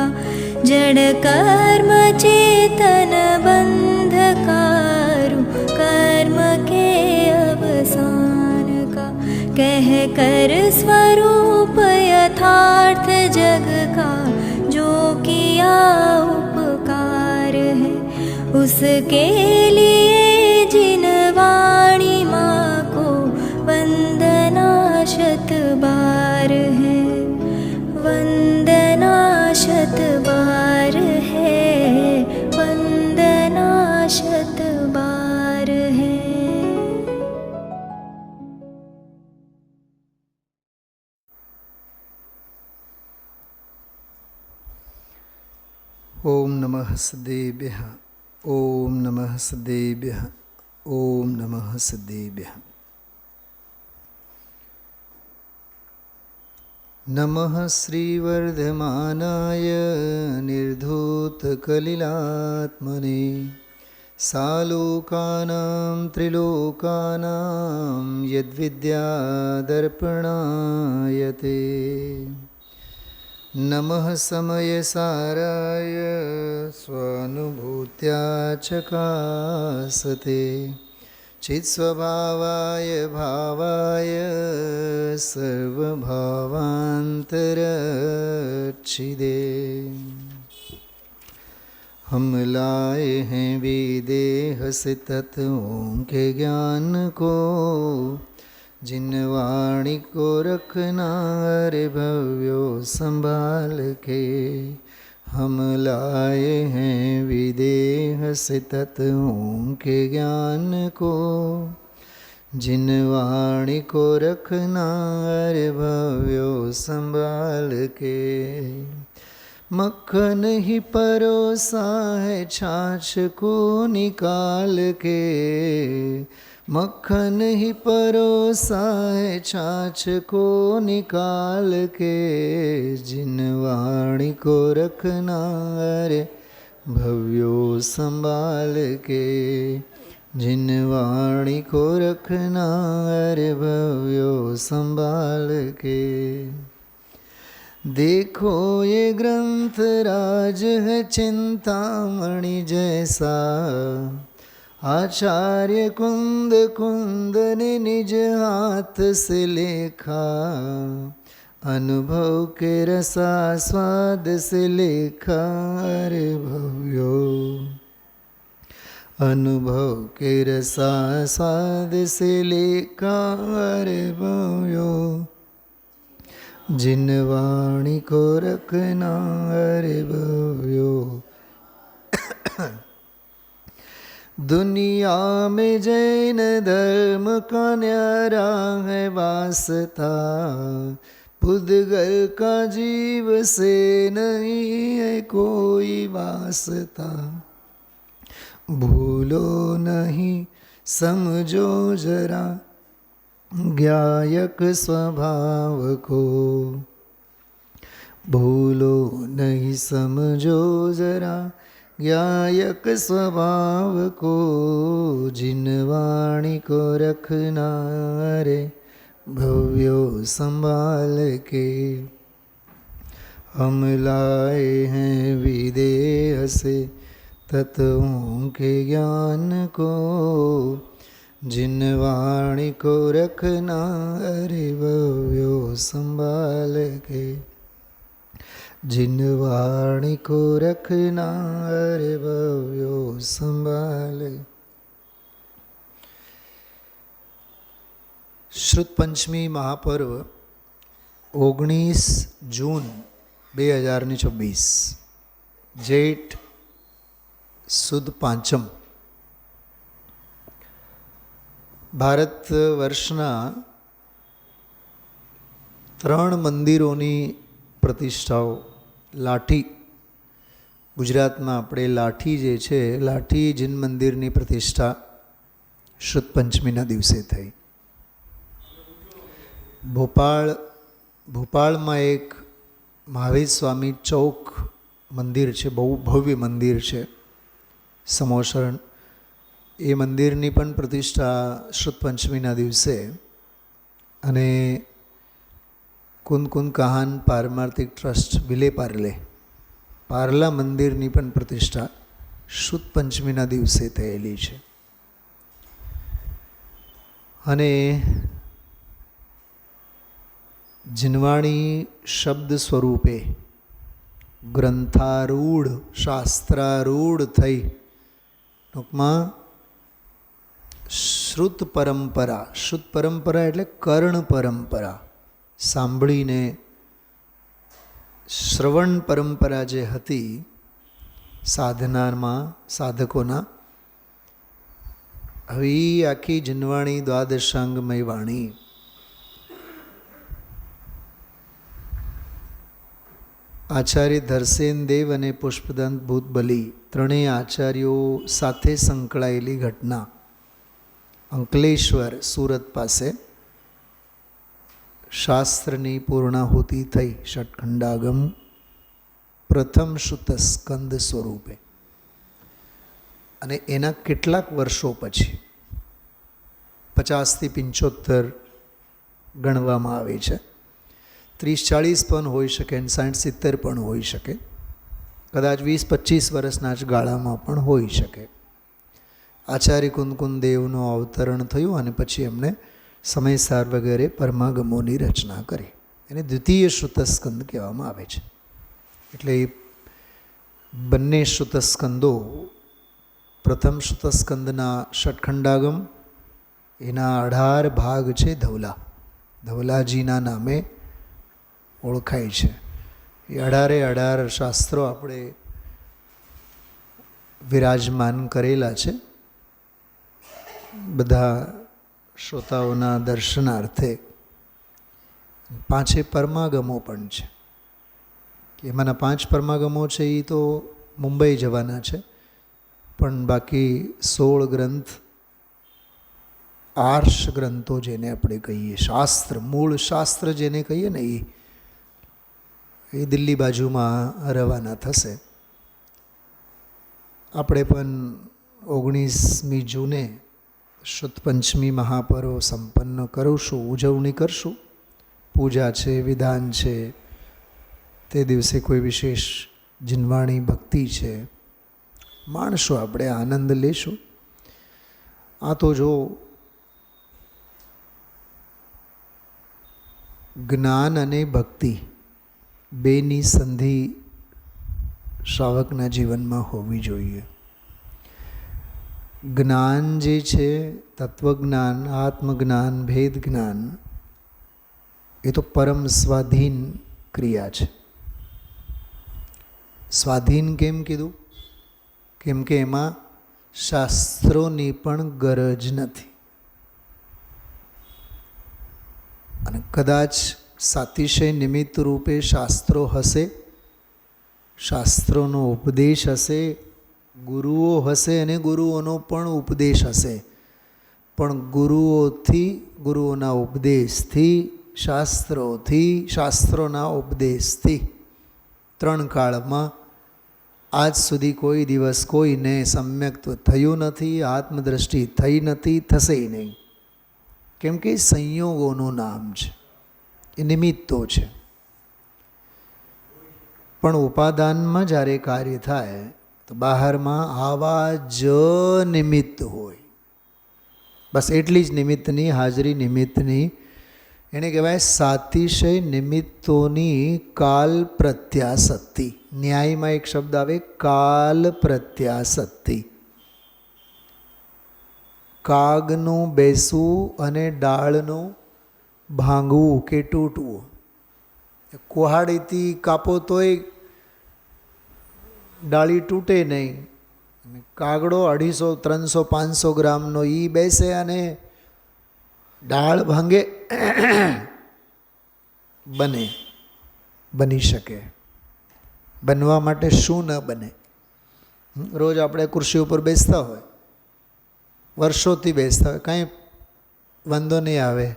का, जड़ कर्म चेतन बंधकारु कर्म के अवसान का, कह कर स्वरूप यथार्थ जग का, जो किया उपकार है उसके लिए जिन वाणी माँ को वंदना शत बार है, वंदना शत बार है, वंदना शत बार है। ओम नमः सदेभ्यः, ओम नमः सदेभ्यः, ओम नमः सदेभ्यः। नमः श्रीवर्धमानाय निर्धूतकलिलात्मने, सालोकानां त्रिलोकानां यद्विद्यादर्पणायते। नमः समयसाराय स्वानुभूत्या चकासते, चित्स्वभावाय भावाय सर्वभावान्तरच्छिदे। हम लाए हैं विदेह से तत्वों के ज्ञान को, जिन वाणी को रखना रे भव्यो संभाल के। हम लाए हैं विदेह से तत्वों के ज्ञान को, जिन वाणी को रखना रे भव्यो संभाल के। मक्खन ही परोसा है छाछ को निकाल के, मक्खन ही परोसा है छाछ को निकाल के, जिन वाणी को रखना रे भव्यो संभाल के, जिन वाणी को रखना रे भव्यो संभाल के। देखो ये ग्रंथ राज है चिंतामणि जैसा, आचार्य कुंद कुंद ने निज हाथ से लेखा, अनुभव के रसा स्वाद से लेखा रे भव्यो, अनुभव के रसा स्वाद से लेखा रे भव्यो, जिन वाणी को रखना रे भव्यो। दुनिया में जैन धर्म का न्यारा है वास्ता, पुद्गल का जीव से नहीं है कोई वास्ता। भूलो नहीं समझो जरा ज्ञायक स्वभाव को, भूलो नहीं समझो जरा ज्ञायक स्वभाव को, जिन वाणी को रखना रे भव्यो संभाल के। हम लाए हैं विदेह से तत्वों के ज्ञान को, जिन वाणी को रखना रे भव्यो संभाल के, जिन वाणी को रखना रे भव्यो संभाल। श्रुत पंचमी महापर्व 19 जून 2026, જેઠ સુદ પાંચમ. ભારત વર્ષના 3 મંદિરોની પ્રતિષ્ઠાઓ. લાઠી, ગુજરાતમાં આપણે લાઠી જે છે, લાઠી જીન મંદિરની પ્રતિષ્ઠા શુદ્ધ પંચમીના દિવસે થઈ. ભોપાળમાં એક મહાવીર સ્વામી ચોક મંદિર છે, બહુ ભવ્ય મંદિર છે, સમોસરણ. એ મંદિરની પણ પ્રતિષ્ઠા શુદ્ધ પંચમીના દિવસે. અને કુંદ કહાન પારમાર્થિક ટ્રસ્ટ વિલે પાર્લે, પાર્લા મંદિરની પણ પ્રતિષ્ઠા શુદ્ધ પંચમીના દિવસે થયેલી છે. અને જીનવાણી શબ્દ સ્વરૂપે ગ્રંથારૂઢ શાસ્ત્રારૂઢ થઈ, ટૂંકમાં શ્રુત પરંપરા, શ્રુત પરંપરા એટલે કર્ણ પરંપરા, સાંભળીને શ્રવણ પરંપરા જે હતી સાધનામાં સાધકોના, હવે એ આખી જીનવાણી દ્વાદશાંગમય વાણી આચાર્ય ધરસેન દેવ અને પુષ્પદંત ભૂતબલી ત્રણેય આચાર્યો સાથે સંકળાયેલી ઘટના અંકલેશ્વર સુરત પાસે શાસ્ત્રની પૂર્ણાહુતિ થઈ ષટખંડાગમ પ્રથમ શુદ્ધ સ્કંદ સ્વરૂપે. અને એના કેટલાક વર્ષો પછી 50 થી 75 ગણવામાં આવે છે. 30-40 પણ હોઈ શકે અને 60-70 પણ હોઈ શકે, કદાચ 20-25 વર્ષના જ ગાળામાં પણ હોઈ શકે. આચાર્ય કુંદકુંદ દેવનું અવતરણ થયું અને પછી એમણે સમયસાર વગેરે પરમાગમોની રચના કરી. એને દ્વિતીય શ્રુતસ્કંદ કહેવામાં આવે છે. એટલે એ બંને શ્રુતસ્કંદો, પ્રથમ શ્રુતસ્કંદના ષટખંડાગમ એના 18 ભાગ છે ધવલા, ધવલાજીના નામે ઓળખાય છે. એ 18 શાસ્ત્રો આપણે વિરાજમાન કરેલા છે બધા શ્રોતાઓના દર્શનાર્થે. 5 પરમાગમો પણ છે. એમાંના 5 પરમાગમો છે એ તો મુંબઈ જવાના છે, પણ બાકી 16 ગ્રંથ, આર્ષ ગ્રંથો જેને આપણે કહીએ, શાસ્ત્ર, મૂળ શાસ્ત્ર જેને કહીએ ને, એ દિલ્હી બાજુમાં રવાના થશે. આપણે પણ 19મી જૂને શુદ્ધ પંચમી મહાપર્વ સંપન્ન કરીશું, ઉજવણી કરશું. પૂજા છે, વિધાન છે, તે દિવસે કોઈ વિશેષ જીનવાણી ભક્તિ છે, માણશું, આપણે આનંદ લેશું. આ તો જો જ્ઞાન અને ભક્તિ બેની સંધિ શ્રાવકના જીવનમાં હોવી જોઈએ. જ્ઞાન જે છે, તત્વજ્ઞાન, આત્મજ્ઞાન, ભેદ જ્ઞાન, એ તો પરમ સ્વાધીન ક્રિયા છે. સ્વાધીન કેમ કીધું? કેમ કે એમાં શાસ્ત્રોની પણ ગરજ નથી. અને કદાચ સાતિશય નિમિત્ત રૂપે શાસ્ત્રો હશે, શાસ્ત્રોનો ઉપદેશ હશે, ગુરુઓ હશે અને ગુરુઓનો પણ ઉપદેશ હશે, પણ ગુરુઓથી, ગુરુઓના ઉપદેશથી, શાસ્ત્રોથી, શાસ્ત્રોના ઉપદેશથી 3 કાળમાં આજ સુધી કોઈ દિવસ કોઈને સમ્યક્ત્વ થયું નથી, આત્મદ્રષ્ટિ થઈ નથી, થશે નહીં. કેમ કે સંયોગોનું નામ છે, એ નિમિત્તો છે. પણ ઉપાદાનમાં જ્યારે કાર્ય થાય તો બહારમાં આવા જ નિમિત્ત હોય, બસ એટલી જ નિમિત્તની હાજરી, નિમિત્તની, એને કહેવાય સાતિશય નિમિત્તોની કાલ પ્રત્યાસક્તિ. ન્યાયમાં એક શબ્દ આવે, કાલ પ્રત્યાસક્તિ. કાગનું બેસવું અને ડાળનું ભાંગવું કે તૂટવું. કુહાડીથી કાપો તોય ડાળી તૂટે નહીં. કાગડો 250, 300, 500 ગ્રામનો એ બેસે અને ડાળ ભાંગે, બની શકે. બનવા માટે શું ન બને? રોજ આપણે ખુરશી ઉપર બેસતા હોય, વર્ષોથી બેસતા હોય, કાંઈ વાંધો નહીં આવે.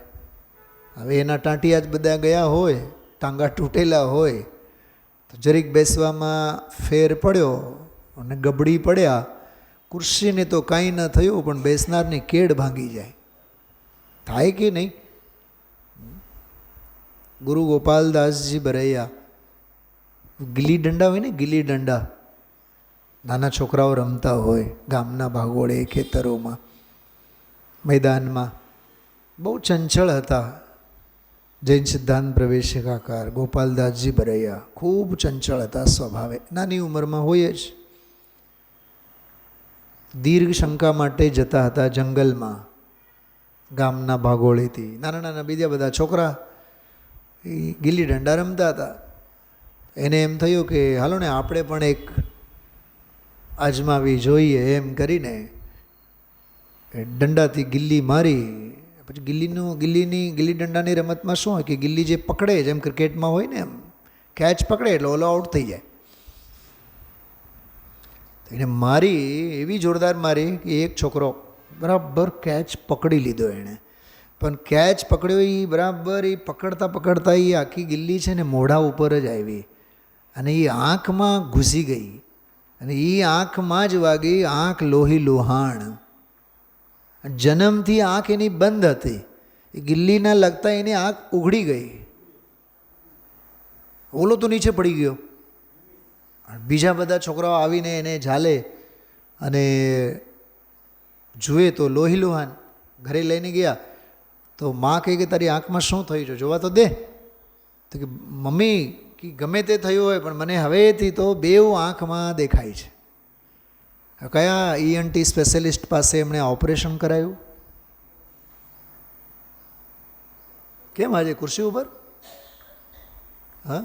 હવે એના ટાંટિયા જ બધા ગયા હોય, ટાંગા તૂટેલા હોય, તો જરીક બેસવામાં ફેર પડ્યો અને ગબડી પડ્યા, ખુરશીને તો કાંઈ ન થયું, પણ બેસનારની કેડ ભાંગી જાય. થાય કે નહીં? ગુરુ ગોપાલદાસજી બરૈયા ગિલ્લી દંડા હોય ને, ગિલ્લી દંડા નાના છોકરાઓ રમતા હોય ગામના ભાગોળે, ખેતરોમાં, મેદાનમાં. બહુ ચંચળ હતા જૈન સિદ્ધાંત પ્રવેશિકાકાર ગોપાલદાસજી બરૈયા. ખૂબ ચંચળ હતા સ્વભાવે, નાની ઉંમરમાં હોય જ. દીર્ઘ શંકા માટે જતા હતા જંગલમાં, ગામના ભાગોળેથી. નાના નાના બીજા બધા છોકરા એ ગિલ્લી દંડા રમતા હતા. એને એમ થયું કે હાલો ને આપણે પણ એક આજમાવી જોઈએ એમ કરીને દંડાથી ગિલ્લી મારી. પછી ગિલ્લી દંડાની રમતમાં શું હોય કે ગિલ્લી જે પકડે, જેમ ક્રિકેટમાં હોય ને એમ કેચ પકડે એટલે ઓલો આઉટ થઈ જાય. એને મારી, એવી જોરદાર મારી કે એક છોકરો બરાબર કેચ પકડી લીધો એણે. પણ કેચ પકડ્યો એ બરાબર એ પકડતા પકડતા એ આખી ગિલ્લી છે ને મોઢા ઉપર જ આવી અને એ આંખમાં ઘૂસી ગઈ અને એ આંખમાં જ વાગી. આંખ લોહી લોહાણ. જન્મથી આંખ એની બંધ હતી. એ ગિલ્લીના લગતા એની આંખ ઉઘડી ગઈ. ઓલો તો નીચે પડી ગયો. બીજા બધા છોકરાઓ આવીને એને ઝાલે અને જુએ તો લોહી લોહાન. ઘરે લઈને ગયા તો માં કહે કે તારી આંખમાં શું થયું છે, જોવા તો દે. તો કે મમ્મી કે ગમે તે થયું હોય પણ મને હવેથી તો બેઉ આંખમાં દેખાય છે. કયા ઈએનટી સ્પેશિયાલિસ્ટ પાસે એમણે ઓપરેશન કરાયું? કેમ આજે ખુરશી ઉપર? હા,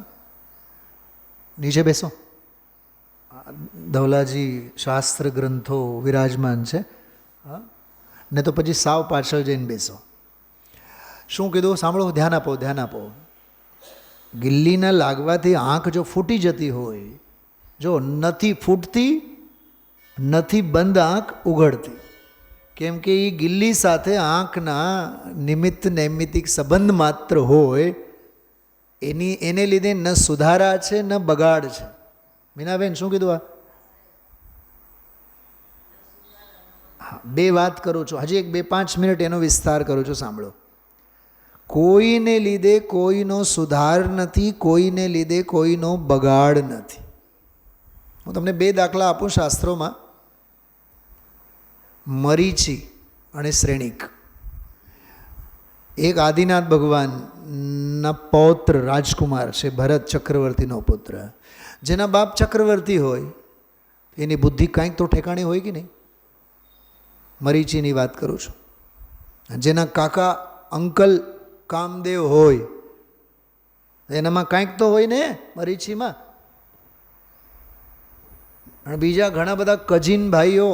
નીચે બેસો. ધવલાજી શાસ્ત્ર ગ્રંથો વિરાજમાન છે. હા, ને તો પછી સાવ પાછળ જઈને બેસો. શું કીધું સાંભળો, ધ્યાન આપો, ધ્યાન આપો. ગિલ્લીના લાગવાથી આંખ જો ફૂટી જતી હોય, જો નથી ફૂટતી નથી બંધ આંખ ઉઘડતી, કેમ કે એ ગિલ્લી સાથે આંખના નિમિત્ત નૈમિત્તિક સંબંધ માત્ર હોય, એને લીધે ન સુધારા છે ન બગાડ છે. મીનાબેન શું કીધું? હા, બે વાત કરું છું, હજી એક 2-5 મિનિટ એનો વિસ્તાર કરું છું, સાંભળો. કોઈને લીધે કોઈનો સુધાર નથી, કોઈને લીધે કોઈનો બગાડ નથી. હું તમને 2 દાખલા આપું શાસ્ત્રોમાં. મરીચી અને શ્રેણિક. એક આદિનાથ ભગવાનના પૌત્ર રાજકુમાર છે, ભરત ચક્રવર્તીનો પુત્ર. જેના બાપ ચક્રવર્તી હોય એની બુદ્ધિ કાંઈક તો ઠેકાણી હોય કે નહીં? મરીચીની વાત કરું છું. જેના કાકા અંકલ કામદેવ હોય એનામાં કાંઈક તો હોય ને મરીચીમાં. અને બીજા ઘણા બધા કજીન ભાઈઓ,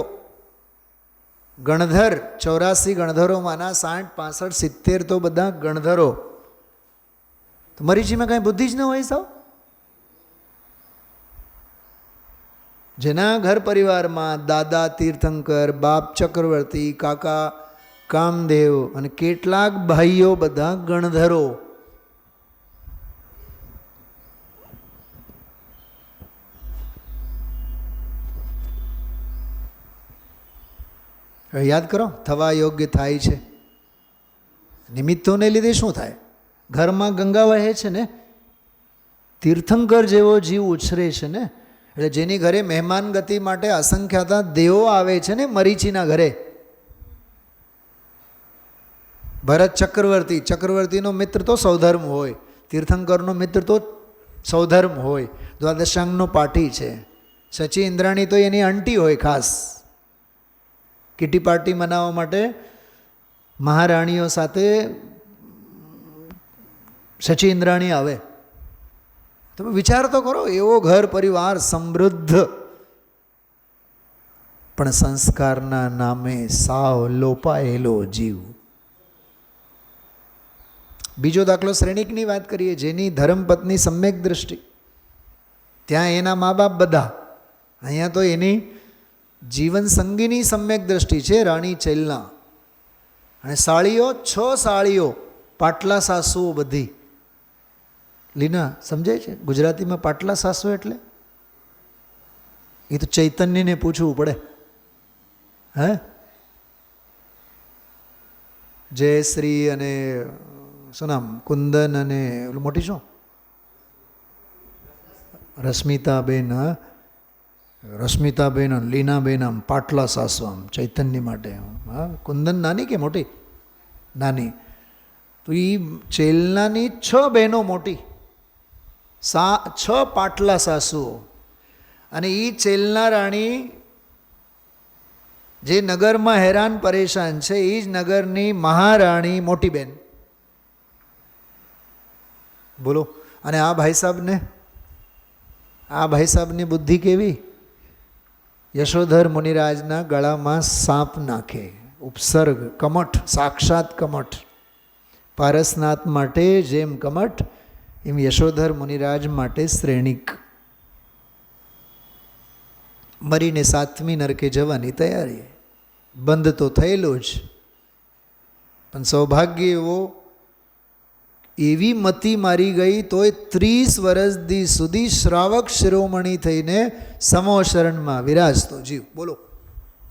ગણધર 84 ગણધરોમાંના 60, 65, 70 તો બધા ગણધરો. તો મરીચીમાં કાંઈ બુદ્ધિ જ ન હોય સાવ. જેના ઘર પરિવારમાં દાદા તીર્થંકર, બાપ ચક્રવર્તી, કાકા કામદેવ અને કેટલાક ભાઈઓ બધા ગણધરો. યાદ કરો, થવા યોગ્ય થાય છે. નિમિત્તોને લીધે શું થાય? ઘરમાં ગંગા વહે છે ને, તીર્થંકર જેવો જીવ ઉછરે છે ને. એટલે જેની ઘરે મહેમાન ગતિ માટે અસંખ્યાતા દેવો આવે છે ને, મરીચીના ઘરે. ભરત ચક્રવર્તી, ચક્રવર્તીનો મિત્ર તો સૌધર્મ હોય, તીર્થંકરનો મિત્ર તો સૌધર્મ હોય, દ્વાદશાંગનો પાઠી છે. સચી ઇન્દ્રાણી તો એની આંટી હોય ખાસ. કિટી પાર્ટી મનાવવા માટે મહારાણીઓ સાથે સચી ઇન્દ્રાણી આવે. તમે વિચાર તો કરો, એવો ઘર પરિવાર સમૃદ્ધ, પણ સંસ્કારના નામે સાવ લોપાયેલો જીવ. બીજો દાખલો શ્રેણિકની વાત કરીએ, જેની ધર્મપત્ની સમ્યક દૃષ્ટિ. ત્યાં એના મા બાપ બધા, અહીંયા તો એની જીવન સંગીની સમ્યક દૃષ્ટિ છે, રાણી ચૈલના. અને સાળીઓ 6 સાળીઓ, પાટલા સાસુઓ બધી. લીના સમજાય છે ગુજરાતીમાં પાટલા સાસુ એટલે? એ તો ચૈતન્યને પૂછવું પડે. હે, જયશ્રી અને શું નામ, કુંદન અને મોટી શું, રશ્મિતાબેન લીનાબેન આમ પાટલા સાસુ આમ ચૈતન્ય માટે. હા, કુંદન નાની કે મોટી? નાની. તો એ ચેલનાની 6 બહેનો મોટી, 6 પાટલા સાસુઓ. અને એ ચેલના રાણી જે નગરમાં હેરાન પરેશાન છે એ જ નગરની મહારાણી મોટી બેન. બોલો. અને આ ભાઈ સાહેબની બુદ્ધિ કેવી? યશોધર મુનિરાજના ગળામાં સાપ નાખે. ઉપસર્ગ કમઠ, સાક્ષાત કમઠ. પારસનાથ માટે જેમ કમઠ એમ યશોધર મુનિરાજ માટે શ્રેણિક. મરીને 7મી નરકે જવાની તૈયારી. બંધ તો થયેલો જ, પણ સૌભાગ્ય એવી મતી મારી ગઈ તોય 30 વર્ષ સુધી શ્રાવક શિરોમણી થઈને સમોશરણમાં વિરાજતો જીવ. બોલો.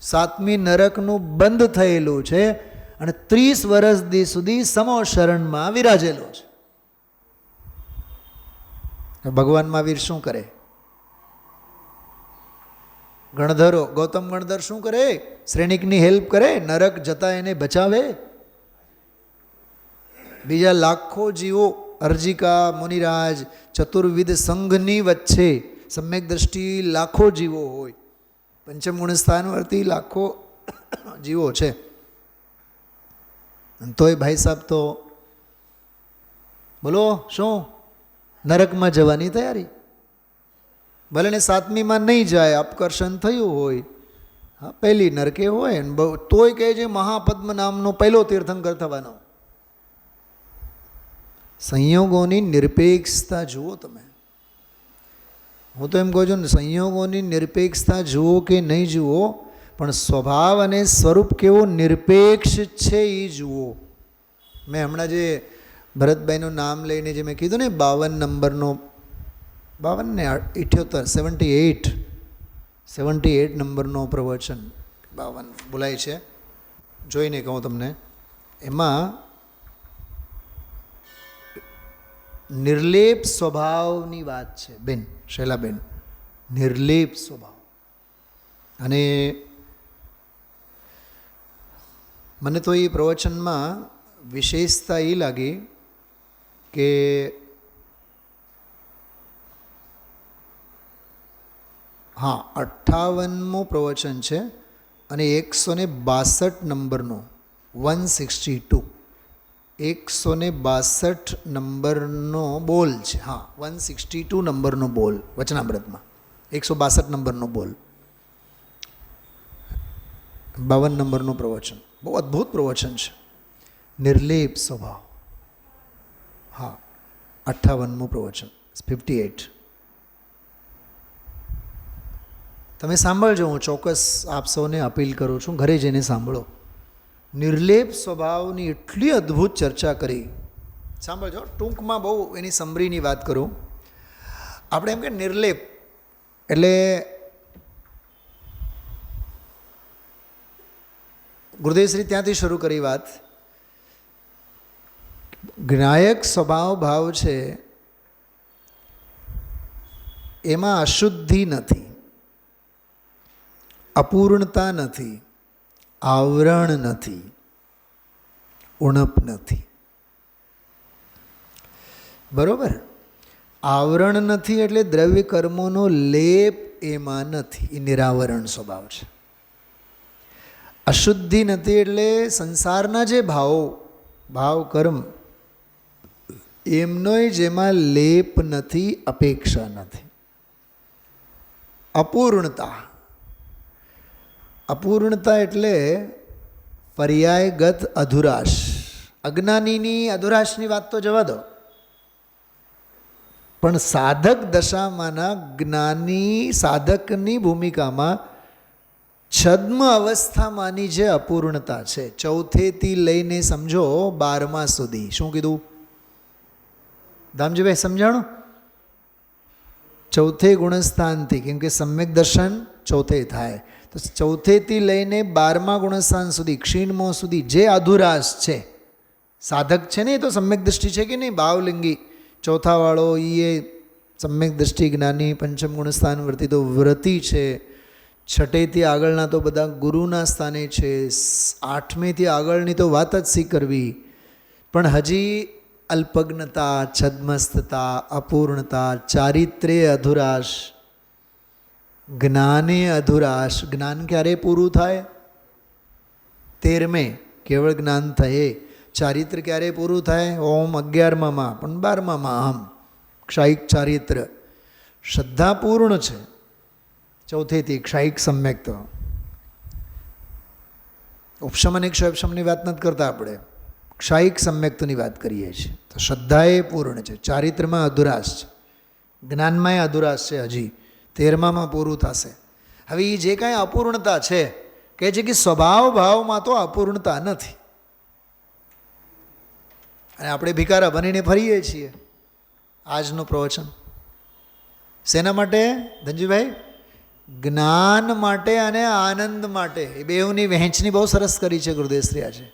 7મી નરકનું બંધ થયેલું છે અને 30 વર્ષ સુધી સમોશરણમાં વિરાજેલો છે. ભગવાન મહાવીર શું કરે? ગણધરો, ગૌતમ ગણધર શું કરે? શ્રેણિકની હેલ્પ કરે, નરક જતા એને બચાવે. બીજા લાખો જીવો, અર્જિકા, મુનિરાજ, ચતુર્વિધ સંઘની વચ્ચે સમ્યક દ્રષ્ટિ લાખો જીવો હોય. પંચમ ગુણ સ્થાનવર્તી લાખો જીવો છે. તોય ભાઈ સાહેબ તો બોલો શું નરકમાં જવાની તૈયારી. ભલે ને 7મીમાં નહીં જાય, અપકર્ષણ થયું હોય, હા, પહેલી નરકે હોય ને તોય કહે છે મહાપદ્મ નામનો પહેલો તીર્થંકર થવાનો. સંયોગોની નિરપેક્ષતા જુઓ તમે. હું તો એમ કહું છું ને, સંયોગોની નિરપેક્ષતા જુઓ કે નહીં જુઓ, પણ સ્વભાવ અને સ્વરૂપ કેવો નિરપેક્ષ છે એ જુઓ. મેં હમણાં જે ભરતભાઈનું નામ લઈને જે મેં કીધું ને 52 નંબરનો, 52 ને 78 નંબરનો પ્રવચન, 52 બોલાય છે, જોઈને કહું તમને. એમાં નિર્લેપ સ્વભાવની વાત છે બેન શૈલાબેન. નિર્લેપ સ્વભાવ. અને મને તો એ પ્રવચનમાં વિશેષતા એ લાગી કે હા, 58મું પ્રવચન છે અને 162 નંબરનો 162 નંબરનો બોલ છે. હા, 162 નંબરનો બોલ વચનામૃતમાં, 162 નંબરનો બોલ, 52 નંબરનું પ્રવચન. બહુ અદ્ભુત પ્રવચન છે. નિર્લેપ સ્વભાવ. હા, 58મું પ્રવચન 58. તમે સાંભળજો, હું ચોક્કસ આપ સૌને અપીલ કરું છું, ઘરે જઈને સાંભળો. નિર્લેપ સ્વભાવની એટલી અદ્ભુત ચર્ચા કરી. સાંભળજો, ટૂંકમાં બહુ એની સમરીની વાત કરું. આપણે એમ કે નિર્લેપ એટલે ગુરુદેવશ્રી ત્યાંથી શરૂ કરી વાત. જ્ઞાયક સ્વભાવ ભાવ છે એમાં અશુદ્ધિ નથી, અપૂર્ણતા નથી, આવરણ નથી, ઉણપ નથી. બરોબર? આવરણ નથી એટલે દ્રવ્ય કર્મોનો લેપ એમાં નથી, એ નિરાવરણ સ્વભાવ છે. અશુદ્ધિ નથી એટલે સંસારના જે ભાવ કર્મ એમનોય જેમાં લેપ નથી, અપેક્ષા નથી. અપૂર્ણતા એટલે પર્યાયગત અધુરાશ. અજ્ઞાનીની અધુરાશની વાત તો જવા દો, પણ સાધક દશામાંના જ્ઞાની સાધકની ભૂમિકામાં છદ્મ અવસ્થામાંની જે અપૂર્ણતા છે, ચોથેથી લઈને સમજો 12મા સુધી. શું કીધું દામજીભાઈ, સમજાણું? ચોથે ગુણસ્થાનથી, કેમ કે સમ્યક દર્શન ચોથે થાય, તો ચોથેથી લઈને 12મા ગુણસ્થાન સુધી, ક્ષીણમો સુધી જે અધુરાશ છે, સાધક છે ને, એ તો સમ્યક દૃષ્ટિ છે કે નહીં, ભાવલિંગી ચોથાવાળો, એ સમ્યક દ્રષ્ટિ જ્ઞાની, પંચમ ગુણ સ્થાન વર્તી તો વ્રતી છે, છઠેથી આગળના તો બધા ગુરુના સ્થાને છે, આઠમેથી આગળની તો વાત જ શી કરવી. પણ હજી અલ્પજ્ઞતા, છદ્મસ્થતા, અપૂર્ણતા, ચારિત્ર્ય અધુરાશ, જ્ઞાને અધુરાશ. જ્ઞાન ક્યારે પૂરું થાય? 13મે કેવળ જ્ઞાન થયે. ચારિત્ર ક્યારે પૂરું થાય? ઓમ 11માં, પણ 12માં આમ ક્ષાયિક ચારિત્ર. શ્રદ્ધા પૂર્ણ છે ચોથેથી ક્ષાયિક સમ્યક. તો ઉપશમ અને ક્ષયપશમની વાત નથી કરતા આપણે, ક્ષાયિક સમ્યક્તની વાત કરીએ છીએ. તો શ્રદ્ધા એ પૂર્ણ છે, ચારિત્રમાં અધુરાશ છે, જ્ઞાનમાં અધુરાશ છે. હજી 13માં પૂરું થશે. હવે એ જે કાંઈ અપૂર્ણતા છે કહે છે કે સ્વભાવ ભાવમાં તો અપૂર્ણતા નથી, અને આપણે ભિખારા બનીને ફરીએ છીએ. આજનું પ્રવચન શેના માટે ધનજીભાઈ? જ્ઞાન માટે અને આનંદ માટે. એ બેઉની વહેંચણી બહુ સરસ કરી છે ગુરુદેવશ્રી આજે.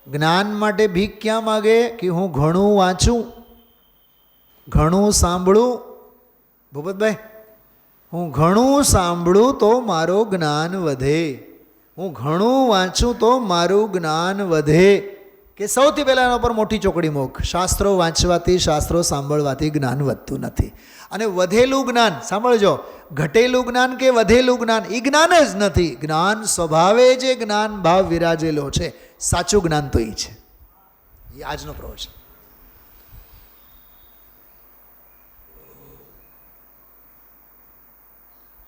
જ્ઞાન માટે ભીખ ક્યાં માગે? કે હું ઘણું વાંચું, ઘણું સાંભળું. ભૂપતભાઈ, હું ઘણું સાંભળું તો મારું જ્ઞાન વધે, હું ઘણું વાંચું તો મારું જ્ઞાન વધે. કે સૌથી પહેલાં એના પર મોટી ચોકડી મૂક. શાસ્ત્રો વાંચવાથી, શાસ્ત્રો સાંભળવાથી જ્ઞાન વધતું નથી. અને વધેલું જ્ઞાન સાંભળજો, ઘટેલું જ્ઞાન કે વધેલું જ્ઞાન એ જ્ઞાન જ નથી. જ્ઞાન સ્વભાવે જે જ્ઞાન ભાવ વિરાજેલો છે, સાચું જ્ઞાન તો એ છે. એ આજનો પ્રવચન.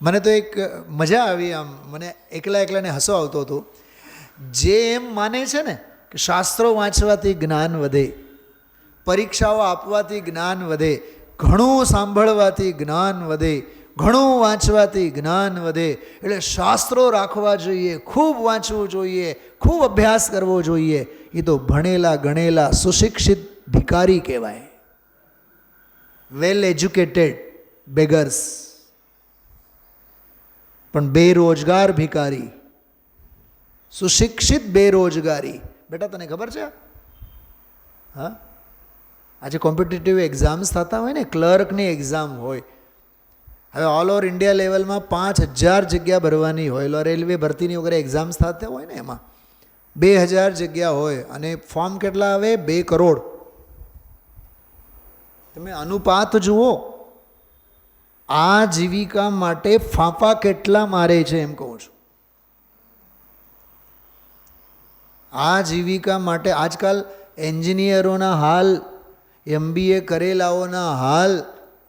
મને તો એક મજા આવી, આમ મને એકલાને હસો આવતો હતો. જે એમ માને છે ને કે શાસ્ત્રો વાંચવાથી જ્ઞાન વધે, પરીક્ષાઓ આપવાથી જ્ઞાન વધે, ઘણું સાંભળવાથી જ્ઞાન વધે, ઘણું વાંચવાથી જ્ઞાન વધે, એટલે શાસ્ત્રો રાખવા જોઈએ, ખૂબ વાંચવું જોઈએ, ખૂબ અભ્યાસ કરવો જોઈએ, એ તો ભણેલા ગણેલા સુશિક્ષિત ભિખારી કહેવાય. Well educated beggars. પણ બેરોજગાર ભિખારી, સુશિક્ષિત બેરોજગારી. બેટા તને ખબર છે? હા, આજે કોમ્પિટિટિવ એક્ઝામ્સ થતા હોય ને, ક્લર્કની એક્ઝામ હોય. હવે ઓલ ઓવર ઇન્ડિયા લેવલમાં 5000 જગ્યા ભરવાની હોય. રેલવે ભરતીની વગેરે એક્ઝામ્સ થતા હોય ને, એમાં 2000 જગ્યા હોય અને ફોર્મ કેટલા આવે? 2 કરોડ. તમે અનુપાત જુઓ. આ જીવિકા માટે ફાંફા કેટલા મારે છે એમ કહું છું. આ જીવિકા માટે આજકાલ એન્જિનિયરોના હાલ, MBA કરેલાઓના હાલ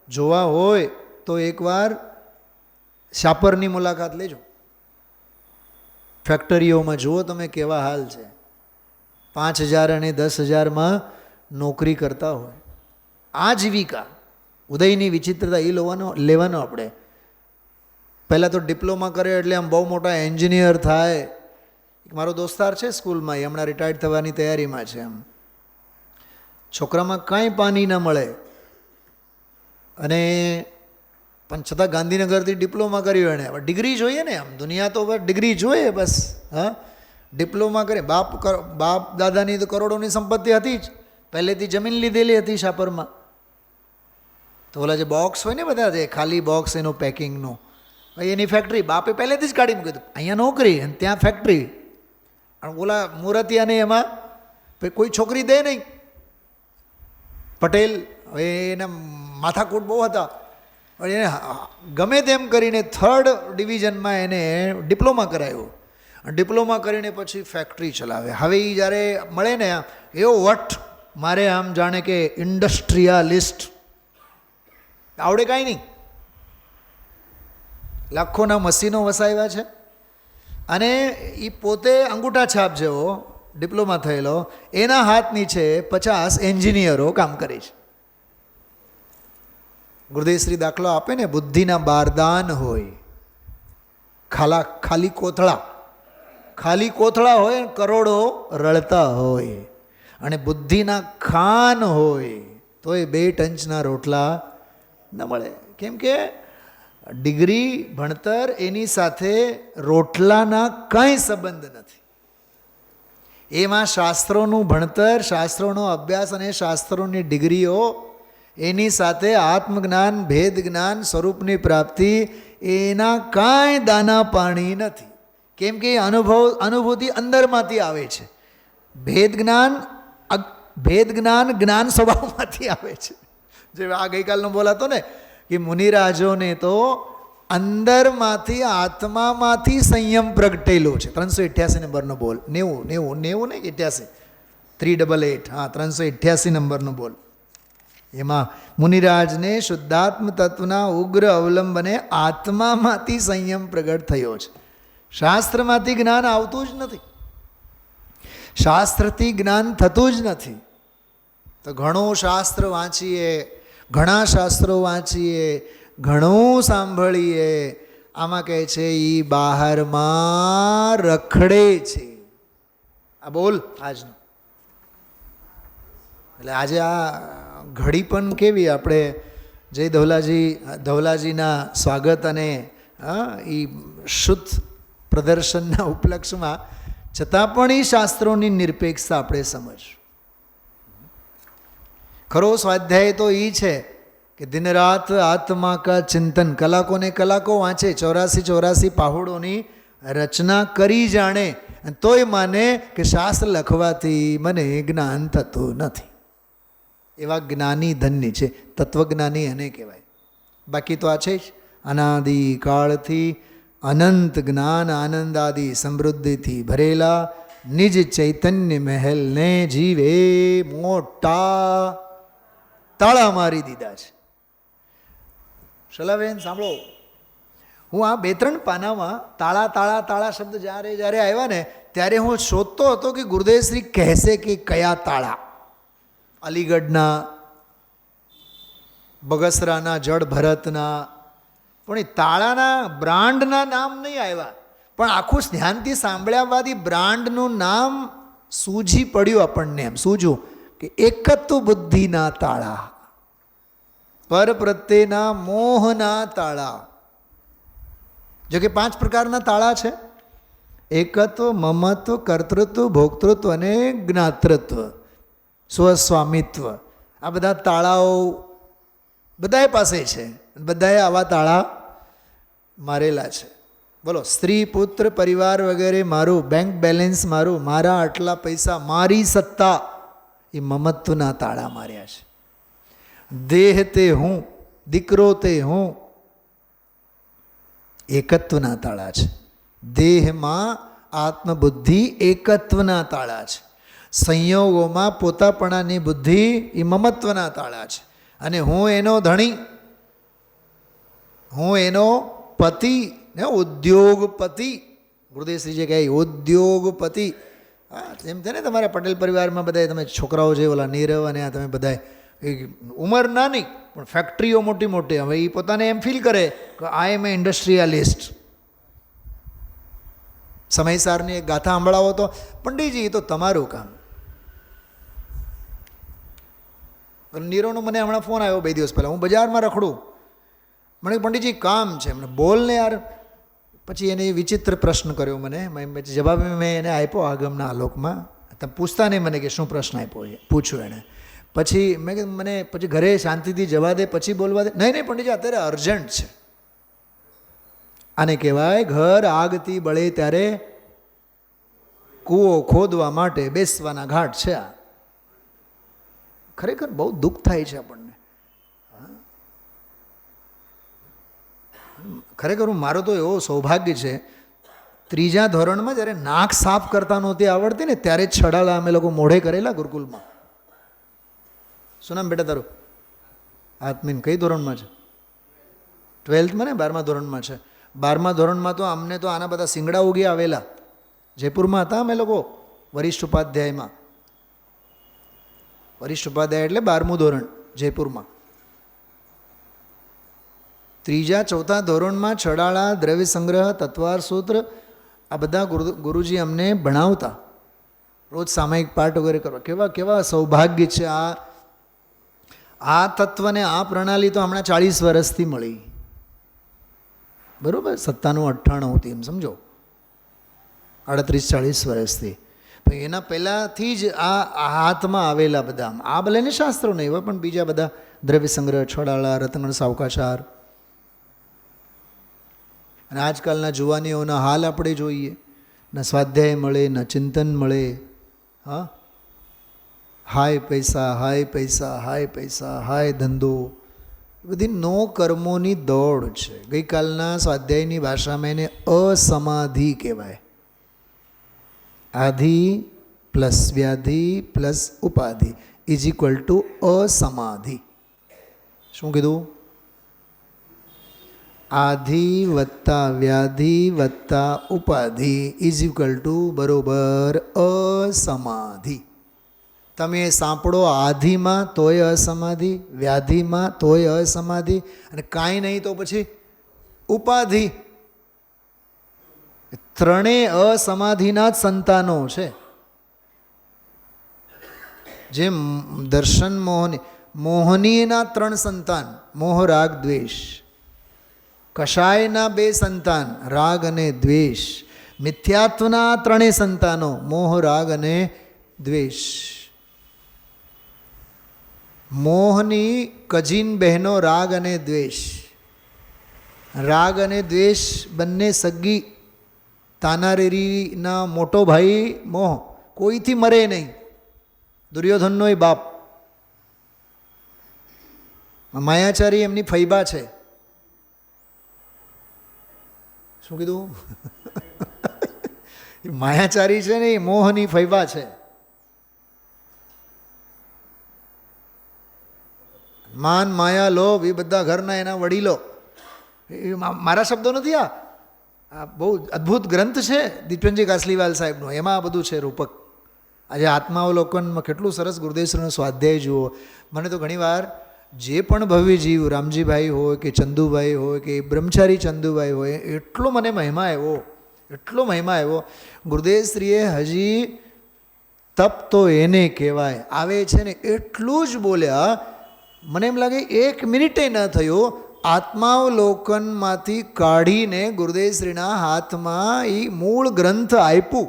જોવા હોય તો એકવાર શાપરની મુલાકાત લેજો. ફેક્ટરીઓમાં જુઓ તમે કેવા હાલ છે. 5000 અને 10,000માં નોકરી કરતા હોય. આ જીવિકા, ઉદયની વિચિત્રતા એ લેવાનો આપણે. પહેલાં તો ડિપ્લોમા કરે એટલે આમ બહુ મોટા એન્જિનિયર થાય. મારો દોસ્તાર છે સ્કૂલમાં, એ હમણાં રિટાયર્ડ થવાની તૈયારીમાં છે. એમ છોકરામાં કાંઈ પાણી ન મળે, અને પણ છતાં ગાંધીનગરથી ડિપ્લોમા કર્યું એણે. હવે ડિગ્રી જોઈએ ને, આમ દુનિયા તો ડિગ્રી જોઈએ બસ. હા, ડિપ્લોમા કરે. બાપ દાદાની તો કરોડોની સંપત્તિ હતી જ, પહેલેથી જમીન લીધેલી હતી શાપરમાં. તો ઓલા જે બોક્સ હોય ને બધા, જે ખાલી બોક્સ એનું પેકિંગનું, એની ફેક્ટરી બાપે પહેલેથી જ કાઢી મૂકી. અહીંયા નોકરી અને ત્યાં ફેક્ટરી. અને ઓલા મુરતિયાને એમાં કોઈ છોકરી દે નહીં. પટેલ, હવે એના માથાકૂટ બહુ હતા, પણ એને ગમે તેમ કરીને 3rd ડિવિઝનમાં એને ડિપ્લોમા કરાવ્યો. ડિપ્લોમા કરીને પછી ફેક્ટરી ચલાવે. હવે એ જ્યારે મળે ને, એવો વટ મારે આમ જાણે કે ઇન્ડસ્ટ્રીયાલિસ્ટ. આવડે કાંઈ નહીં. લાખોના મશીનો વસાવ્યા છે, અને એ પોતે અંગૂઠા છાપ જેવો ડિપ્લોમા થયેલો, એના હાથ નીચે 50 એન્જિનિયરો કામ કરે છે. ગુરુદેવશ્રી દાખલો આપે ને, બુદ્ધિના બારદાન હોય, ખાલી કોથળા હોય, કરોડો રળતા હોય, અને બુદ્ધિના ખાન હોય તો એ 2 ટંચના રોટલા ન મળે. કેમ કે ડિગ્રી, ભણતર એની સાથે રોટલાના કંઈ સંબંધ નથી. એમાં શાસ્ત્રોનું ભણતર, શાસ્ત્રોનો અભ્યાસ અને શાસ્ત્રોની ડિગ્રીઓ એની સાથે આત્મજ્ઞાન, ભેદ જ્ઞાન, સ્વરૂપની પ્રાપ્તિ એના કાંઈ દાના પાણી નથી. કેમ કે અનુભૂતિ અંદરમાંથી આવે છે. ભેદ જ્ઞાન જ્ઞાન સ્વભાવમાંથી આવે છે. જે આ ગઈકાલનો બોલાતો ને કે મુનિરાજોને તો અંદરમાંથી આત્મામાંથી સંયમ પ્રગટેલો છે. 388 નંબરનો બોલ. 90 નહીં 88, 388, હા 388 નંબરનો બોલ. એમાં મુનિરાજને શુદ્ધાત્મ તત્વના ઉગ્ર અવલંબને આત્મામાંથી સંયમ પ્રગટ થયો છે. શાસ્ત્રમાંથી જ્ઞાન આવતું જ નથી, શાસ્ત્રથી જ્ઞાન થતું જ નથી. તો ઘણું શાસ્ત્ર વાંચીએ, ઘણા શાસ્ત્રો વાંચીએ, ઘણું સાંભળીએ, આમાં કહે છે એ બહારમાં રખડે છે. આ બોલ આજનો. એટલે આજે આ ઘડી પણ કેવી, આપણે જય ધવલાજીના સ્વાગત અને એ શુદ્ધ પ્રદર્શનના ઉપલક્ષમાં છતાં પણ એ શાસ્ત્રોની નિરપેક્ષતા આપણે સમજ. ખરો સ્વાધ્યાય તો એ છે કે દિન રાત આત્મા કા ચિંતન, કલાકોને કલાકો વાંચે, 84 પાહુડોની રચના કરી જાણે, તોય માને કે શાસ્ત્ર લખવાથી મને જ્ઞાન થતું નથી. એવા જ્ઞાની ધન્ય છે, તત્વજ્ઞાની એને કહેવાય. બાકી તો આ છે જ અનાદિ કાળથી અનંત જ્ઞાન આનંદાદિ સમૃદ્ધિથી ભરેલા નિજ ચૈતન્ય મહેલને જીવે મોટા તાળા મારી દીધા છે. શલાબેન સાંભળો, હું આ 2-3 પાનામાં તાળા તાળા તાળા શબ્દ જ્યારે આવ્યા ને ત્યારે હું શોધતો હતો કે ગુરુદેવશ્રી કહેશે કે કયા તાળા. અલીગઢના, બગસરાના, જળ ભરતના, પણ એ તાળાના બ્રાન્ડના નામ નહીં આવ્યા. પણ આખું ધ્યાનથી સાંભળ્યા બાદ એ બ્રાન્ડનું નામ સૂઝી પડ્યું આપણને. એમ સૂજ્યું કે એકત્વ બુદ્ધિના તાળા, પર પ્રત્યેના મોહના તાળા. જો કે 5 પ્રકારના તાળા છે: એકત્વ, મમત્વ, કર્તૃત્વ, ભોક્તૃત્વ અને જ્ઞાતૃત્વ, સ્વસ્વામિત્વ. આ બધા તાળાઓ બધાએ પાસે છે, બધાએ આવા તાળા મારેલા છે. બોલો, સ્ત્રી, પુત્ર, પરિવાર વગેરે મારું, બેંક બેલેન્સ મારું, મારા આટલા પૈસા, મારી સત્તા, એ મમત્વના તાળા માર્યા છે. દેહ તે હું, દીકરો તે હું, એકત્વના તાળા છે. દેહમાં આત્મબુદ્ધિ એકત્વના તાળા છે. સંયોગોમાં પોતાપણાની બુદ્ધિ એ મમત્વના તાળા છે. અને હું એનો ધણી, હું એનો પતિ ને ઉદ્યોગપતિ. ગુરુદેવશ્રીજી કહે ઉદ્યોગપતિ. હા, એમ છે ને તમારા પટેલ પરિવારમાં બધા તમે છોકરાઓ છે, ઓલા નીરવ અને આ તમે બધા ઉંમર નાની પણ ફેક્ટરીઓ મોટી મોટી. હવે એ પોતાને એમ ફીલ કરે કે આઈ એમ એ ઇન્ડસ્ટ્રીયાલિસ્ટ. સમયસારની એક ગાથા સંભળાવો તો, પંડિતજી એ તો તમારું કામ. નીરવનો મને હમણાં ફોન આવ્યો 2 દિવસ પહેલાં, હું બજારમાં રખડું, મને પંડિતજી કામ છે. મને બોલ ને યાર. પછી એને વિચિત્ર પ્રશ્ન કર્યો મને, જવાબ મેં એને આપ્યો આગમના આલોકમાં. તમે પૂછતા નહીં મને કે શું પ્રશ્ન આપ્યો છે, પૂછ્યું એણે. પછી મેં કીધું મને પછી ઘરે શાંતિથી જવા દે, પછી બોલવા દે. નહીં પંડિતજી અત્યારે અર્જન્ટ છે. આને કહેવાય ઘર આગથી બળે ત્યારે કૂવો ખોદવા માટે બેસવાના ઘાટ છે. આ ખરેખર બહુ દુઃખ થાય છે આપણને. ખરેખર મારો તો એવો સૌભાગ્ય છે, 3જા ધોરણમાં જ્યારે નાક સાફ કરતા નહોતી આવડતી ને ત્યારે છડાલા અમે લોકો મોઢે કરેલા ગુરુકુલમાં. શું નામ બેટા તારું? આત્મીન. કઈ ધોરણમાં છે? 12થમાં ને 12મા ધોરણમાં છે. 12મા ધોરણમાં તો અમને તો આના બધા સિંગડા ઉગી આવેલા. જયપુરમાં હતા અમે લોકો વરિષ્ઠ ઉપાધ્યાયમાં. વરિષ્ઠ ઉપાધ્યાય એટલે 12મું ધોરણ જયપુરમાં. 3જા 4થા ધોરણમાં છડાળા, દ્રવ્ય સંગ્રહ, તત્વાર સૂત્ર આ બધા ગુરુજી અમને ભણાવતા. રોજ સામાયિક પાઠ વગેરે કરવા. કેવા સૌભાગ્ય છે. આ તત્વને આ પ્રણાલી તો હમણાં 40 વર્ષથી મળી. બરાબર, 97-98 હતી એમ સમજો, 38-40 વર્ષથી. એના પહેલાંથી જ આ હાથમાં આવેલા બધા. આ ભલે ને શાસ્ત્રો નહીં હોય પણ બીજા બધા દ્રવ્ય સંગ્રહ, છોડાળા, રત્ન સાવકાચાર. અને આજકાલના જુવાનીઓના હાલ આપણે જોઈએ, ન સ્વાધ્યાય મળે, ન ચિંતન મળે. હા, હાય પૈસા, હાય પૈસા, હાય પૈસા, હાય ધંધો, બધી નો કર્મોની દોડ છે. ગઈકાલના સ્વાધ્યાયની ભાષામાં એને અસમાધિ કહેવાય. આધિ પ્લસ વ્યાધિ પ્લસ ઉપાધિ ઇઝ ઇક્વલ ટુ અસમાધિ. શું કીધું? આધિ વત્તા વ્યાધિ વત્તા ઉપાધિ ઇઝ ઇક્વલ ટુ બરોબર અસમાધિ. તમે સાંપડો આધિમાં તોય અસમાધિ, વ્યાધિમાં તોય અસમાધિ, અને કાંઈ નહીં તો પછી ઉપાધિ. ત્રણેય અસમાધિના જ સંતાનો છે. જે દર્શન મોહનીયના 3 સંતાન, મોહ રાગ દ્વેષ. કષાયના 2 સંતાન, રાગ અને દ્વેષ. મિથ્યાત્વના 3 સંતાનો, મોહ રાગ અને દ્વેષ. મોહની કજીન બહેનો રાગ અને દ્વેષ. રાગ અને દ્વેષ બંને સગી. તાનારીના મોટો ભાઈ મોહ કોઈથી મરે નહીં, દુર્યોધનનો એ બાપ. માયાચારી એમની ફૈબા છે. શું કીધું? માયાચારી છે ને એ મોહની ફૈબા છે. માન, માયા, લોભ એ બધા ઘરના એના વડીલો. એ મારા શબ્દો નથી. આ બહુ અદ્ભુત ગ્રંથ છે દીપચંદજી કાસલીવાલ સાહેબનો, એમાં આ બધું છે રૂપક. આજે આત્માવલોકનમાં કેટલું સરસ ગુરુદેવશ્રીનો સ્વાધ્યાય જુઓ. મને તો ઘણીવાર જે પણ ભવ્ય જીવ, રામજીભાઈ હોય કે ચંદુભાઈ હોય કે બ્રહ્મચારી ચંદુભાઈ હોય, એટલો મને મહિમા આવ્યો, એટલો મહિમા આવ્યો. ગુરુદેવશ્રીએ હજી તપ તો એને કહેવાય આવે છે ને એટલું જ બોલ્યા. મને એમ લાગે 1 મિનિટે ન થયો, આત્માવલોકનમાંથી કાઢીને ગુરુદેવશ્રીના હાથમાં એ મૂળ ગ્રંથ આપ્યું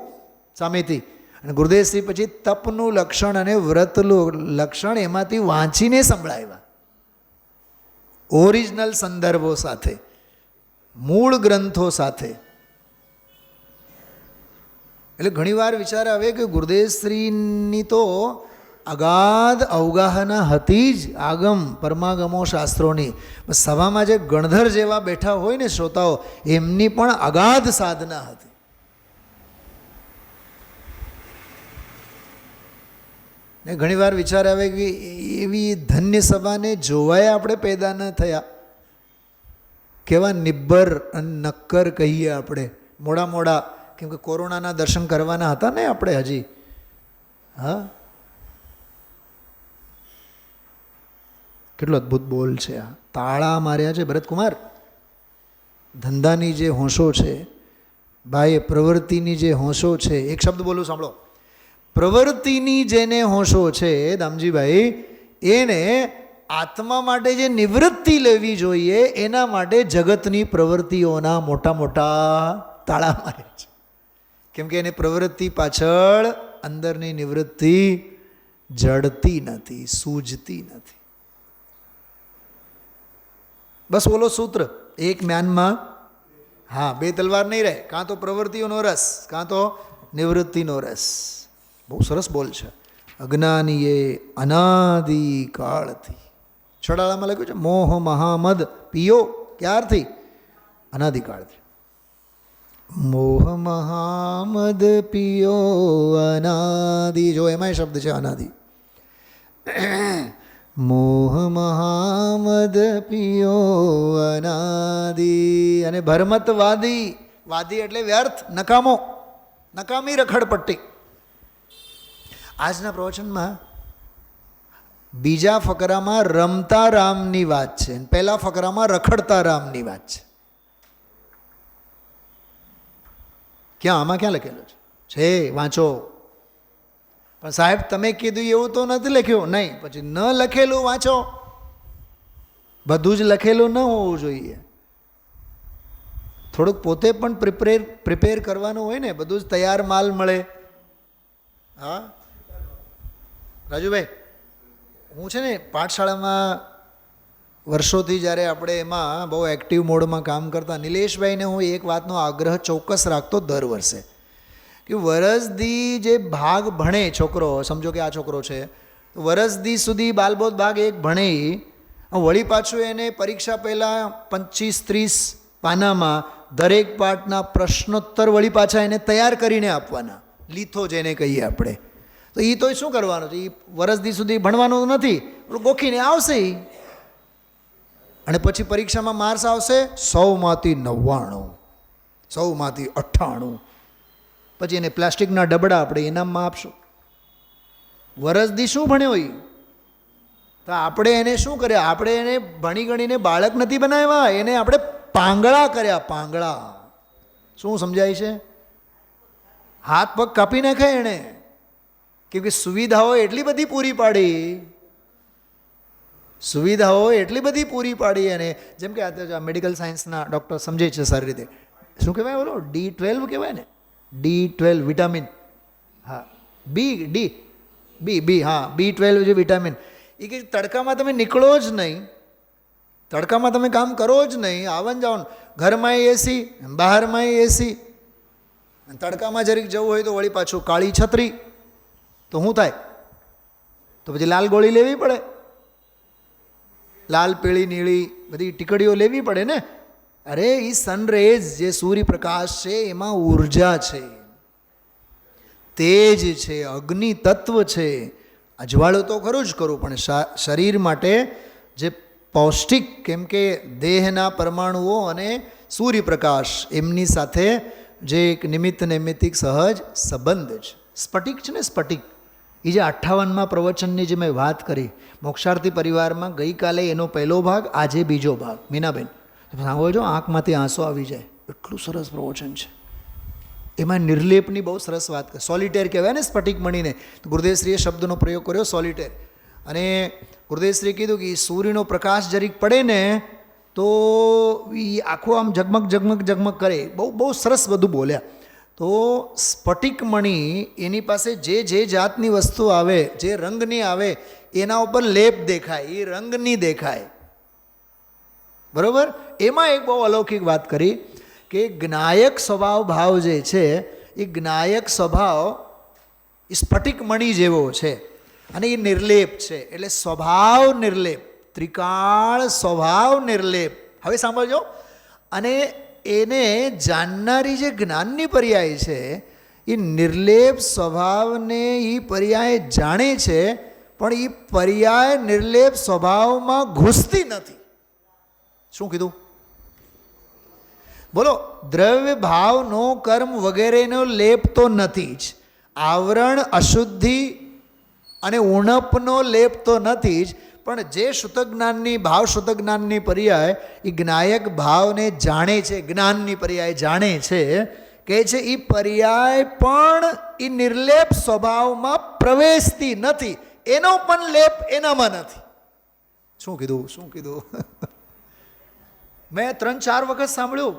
સામેથી. અને ગુરુદેવશ્રી પછી તપનું લક્ષણ અને વ્રતનું લક્ષણ એમાંથી વાંચીને સંભળાવ્યા, ઓરિજિનલ સંદર્ભો સાથે, મૂળ ગ્રંથો સાથે. એટલે ઘણીવાર વિચાર આવે કે ગુરુદેવશ્રીની તો અગાધ અવગાહના હતી જ, આગમ પરમાગમો શાસ્ત્રોની. સભામાં જે ગણધર જેવા બેઠા હોય ને શ્રોતાઓ, એમની પણ અગાધ સાધના હતી. ને ઘણીવાર વિચાર આવે કે એવી ધન્ય સભાને જોવાય આપણે પેદા ન થયા. કેવા નિબ્બર અને નક્કર કહીએ આપણે, મોડા મોડા, કેમ કે કોરોનાના દર્શન કરવાના હતા ને આપણે હજી. હા, કેટલો અદ્ભુત બોલ છે આ. તાળા માર્યા છે ભરતકુમાર. ધંધાની જે હોંશો છે ભાઈ, પ્રવૃત્તિની જે હોંશો છે, એક શબ્દ બોલું સાંભળો. પ્રવૃત્તિની જેને હોંશો છે દામજીભાઈ, એને આત્મા માટે જે નિવૃત્તિ લેવી જોઈએ એના માટે જગતની પ્રવૃત્તિઓના મોટા મોટા તાળા મારે છે. કેમ કે એને પ્રવૃત્તિ પાછળ અંદરની નિવૃત્તિ જડતી નથી, સૂઝતી નથી. બસ ઓલો સૂત્ર, એક મ્યાનમાં હા 2 તલવાર નહીં રહે, કાં તો પ્રવૃત્તિઓનો રસ કાં તો નિવૃત્તિનો રસ. બહુ સરસ બોલ છે. અજ્ઞાનીએ અનાદિ કાળથી, છડાળામાં લખ્યું છે, મોહ મહામદ પિયો ક્યારથી? અનાદિકાળથી. મોહ મહામદ પિયો અનાદિ, જો એમાંય શબ્દ છે અનાદિ. મોહ મહામદ પિયો અનાદિ. અને ભરમતવાદી, વાદી એટલે વ્યર્થ, નકામો, નકામી રખડપટ્ટી. આજના પ્રવચનમાં બીજા ફકરામાં રમતા રામની વાત છે, પહેલા ફકરામાં રખડતા રામની વાત છે. ક્યાં આમાં ક્યાં લખેલું છે? વાંચો. પણ સાહેબ તમે કીધું એવું તો નથી લખ્યું. નહીં, પછી ન લખેલું વાંચો. બધું જ લખેલું ન હોવું જોઈએ. થોડુંક પોતે પણ પ્રિપેર કરવાનું હોય ને, બધું જ તૈયાર માલ મળે. હા રાજુભાઈ, હું છે ને પાઠશાળામાં વર્ષોથી જ્યારે આપણે એમાં બહુ એક્ટિવ મોડમાં કામ કરતા, નિલેશભાઈને હું એક વાતનો આગ્રહ ચોક્કસ રાખતો દર વર્ષે કે વરસદી જે ભાગ ભણે છોકરો, સમજો કે આ છોકરો છે, વરસદી સુધી બાલબોધ ભાગ એક ભણે, વળી પાછું એને પરીક્ષા પહેલાં 25-30 પાનામાં દરેક પાઠના પ્રશ્નોત્તર વળી પાછા એને તૈયાર કરીને આપવાના, લીથો જેને કહીએ આપણે. તો એ તો શું કરવાનું છે, એ વરસદી સુધી ભણવાનું નથી, ગોખીને આવશે અને પછી પરીક્ષામાં માર્ક્સ આવશે 100માંથી 99, 100માંથી 98, પછી એને પ્લાસ્ટિકના ડબડા આપણે ઇનામમાં આપશું. વરસદી શું ભણ્યો એ? તો આપણે એને શું કર્યા? આપણે એને ભણી ગણીને બાળક નથી બનાવ્યા, એને આપણે પાંગળા કર્યા. પાંગળા શું સમજાય છે? હાથ પગ કાપી નાખે એણે, કેમ કે સુવિધાઓ એટલી બધી પૂરી પાડી, સુવિધાઓ એટલી બધી પૂરી પાડી. અને જેમ કે આ મેડિકલ સાયન્સના ડૉક્ટર સમજે છે સારી રીતે. શું કહેવાય બોલો? D12 કહેવાય ને, D12 વિટામિન. હા, બી હા, B12 જે વિટામિન. એ કે તડકામાં તમે નીકળો જ નહીં, તડકામાં તમે કામ કરો જ નહીં, આવન જાઓ, ઘરમાં એસી, બહારમાં એસી, તડકામાં જરીક જવું હોય તો વળી પાછું કાળી છત્રી, તો શું થાય? તો પછી લાલ ગોળી લેવી પડે, લાલ પીળી નીળી બધી ટીકડીઓ લેવી પડે ને. અરે એ સનરેઝ જે સૂર્યપ્રકાશ છે એમાં ઉર્જા છે, તેજ છે, અગ્નિ તત્વ છે. અજવાળું તો ખરું જ કરું, પણ શરીર માટે જે પૌષ્ટિક, કેમ કે દેહના પરમાણુઓ અને સૂર્યપ્રકાશ એમની સાથે જે એક નિમિત્ત નૈમિત્તિક સહજ સંબંધ છે. સ્ફટિક છે ને, સ્ફટિક, એ જે 58માં પ્રવચનની જે મેં વાત કરી, મોક્ષાર્થી પરિવારમાં ગઈકાલે એનો પહેલો ભાગ, આજે બીજો ભાગ. મીનાબેન સાંભળો છો, આંખમાંથી આંસુ આવી જાય, એટલું સરસ પ્રવચન છે. એમાં નિર્લેપની બહુ સરસ વાત કરે. સોલિટેર કહેવાય ને સ્ફટિક મણીને, તો ગુરુદેવશ્રીએ શબ્દનો પ્રયોગ કર્યો સોલિટેર. અને ગુરુદેવશ્રીએ કીધું કે સૂર્યનો પ્રકાશ જરીક પડે ને તો એ આખો આમ ઝગમગ ઝગમગ ઝગમગ કરે. બહુ સરસ બધું બોલ્યા. તો સ્ફટિક મણી એની પાસે જે જાતની વસ્તુ આવે, જે રંગની આવે, એના ઉપર લેપ દેખાય, એ રંગની દેખાય. બરાબર? એમાં એક બહુ અલૌકિક વાત કરી કે જ્ઞાયક સ્વભાવ ભાવ જે છે એ જ્ઞાયક સ્વભાવ એ સ્ફટિક મણી જેવો છે અને એ નિર્લેપ છે. એટલે સ્વભાવ નિર્લેપ, ત્રિકાળ સ્વભાવ નિર્લેપ. હવે સાંભળજો. અને એને જાણનારી જે જ્ઞાનની પર્યાય છે એ નિર્લેપ સ્વભાવને એ પર્યાય જાણે છે, પણ એ પર્યાય નિર્લેપ સ્વભાવમાં ઘૂસતી નથી. શું કીધું? બોલો. દ્રવ્ય ભાવનો કર્મ વગેરેનો લેપ તો નથી જ, આવરણ અશુદ્ધિ અને ઉણપનો લેપ તો નથી જ, પણ જે શુદ્ધજ્ઞાનની ભાવ શુદ્ધજ્ઞાનની પર્યાય એ જ્ઞાયક ભાવને જાણે છે, જ્ઞાનની પર્યાય જાણે છે, કહે છે એ પર્યાય પણ એ નિર્લેપ સ્વભાવમાં પ્રવેશતી નથી, એનો પણ લેપ એનામાં નથી. શું કીધું? શું કીધું? મેં 3-4 વખત સાંભળ્યું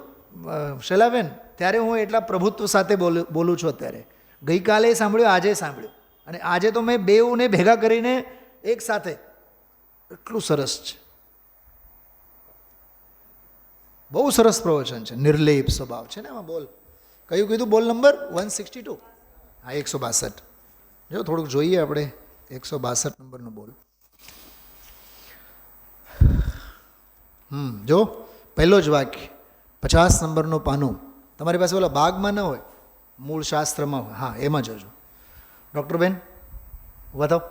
શૈલાબેન, ત્યારે હું એટલા પ્રભુત્વ સાથે બોલું છું. અત્યારે ગઈકાલે સાંભળ્યું, આજે સાંભળ્યું, અને આજે તો મેં બેઉને ભેગા કરીને એક સાથે. એટલું સરસ છે, બહુ સરસ પ્રવચન છે. નિર્લેપ સ્વભાવ છે ને એમાં. બોલ કયું કીધું? બોલ નંબર 162. હા, 162. જો થોડુંક જોઈએ આપણે 162 નંબરનો બોલ. જો પહેલો જ વાક્ય 50 નંબરનું પાનું. તમારી પાસે ઓલા ભાગમાં ન હોય, મૂળ શાસ્ત્રમાં હોય. હા, એમાં જોજો. ડૉક્ટર બેન બતાવો.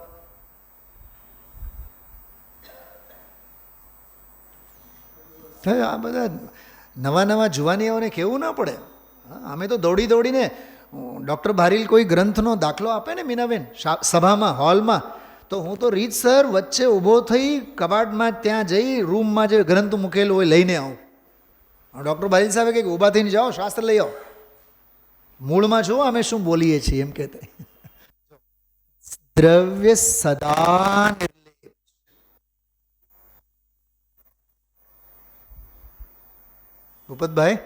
આ બધા નવા જુવાનીઓને કહેવું ના પડે. અમે તો દોડી દોડીને ડૉક્ટર ભારીલ કોઈ ગ્રંથનો દાખલો આપે ને મીનાબેન સભામાં, હોલમાં, તો હું તો રીતસર વચ્ચે ઊભો થઈ કબાટમાં ત્યાં જઈ રૂમમાં જે ગ્રંથ મૂકેલું હોય લઈને આવું. ડૉક્ટર ભારીલ સાહેબ કે ઊભા થઈને જાઓ, શાસ્ત્ર લઈ આવો, મૂળમાં જુઓ અમે શું બોલીએ છીએ એમ કહેતા. દ્રવ્ય સદા નિર્લેપ. ભૂપતભાઈ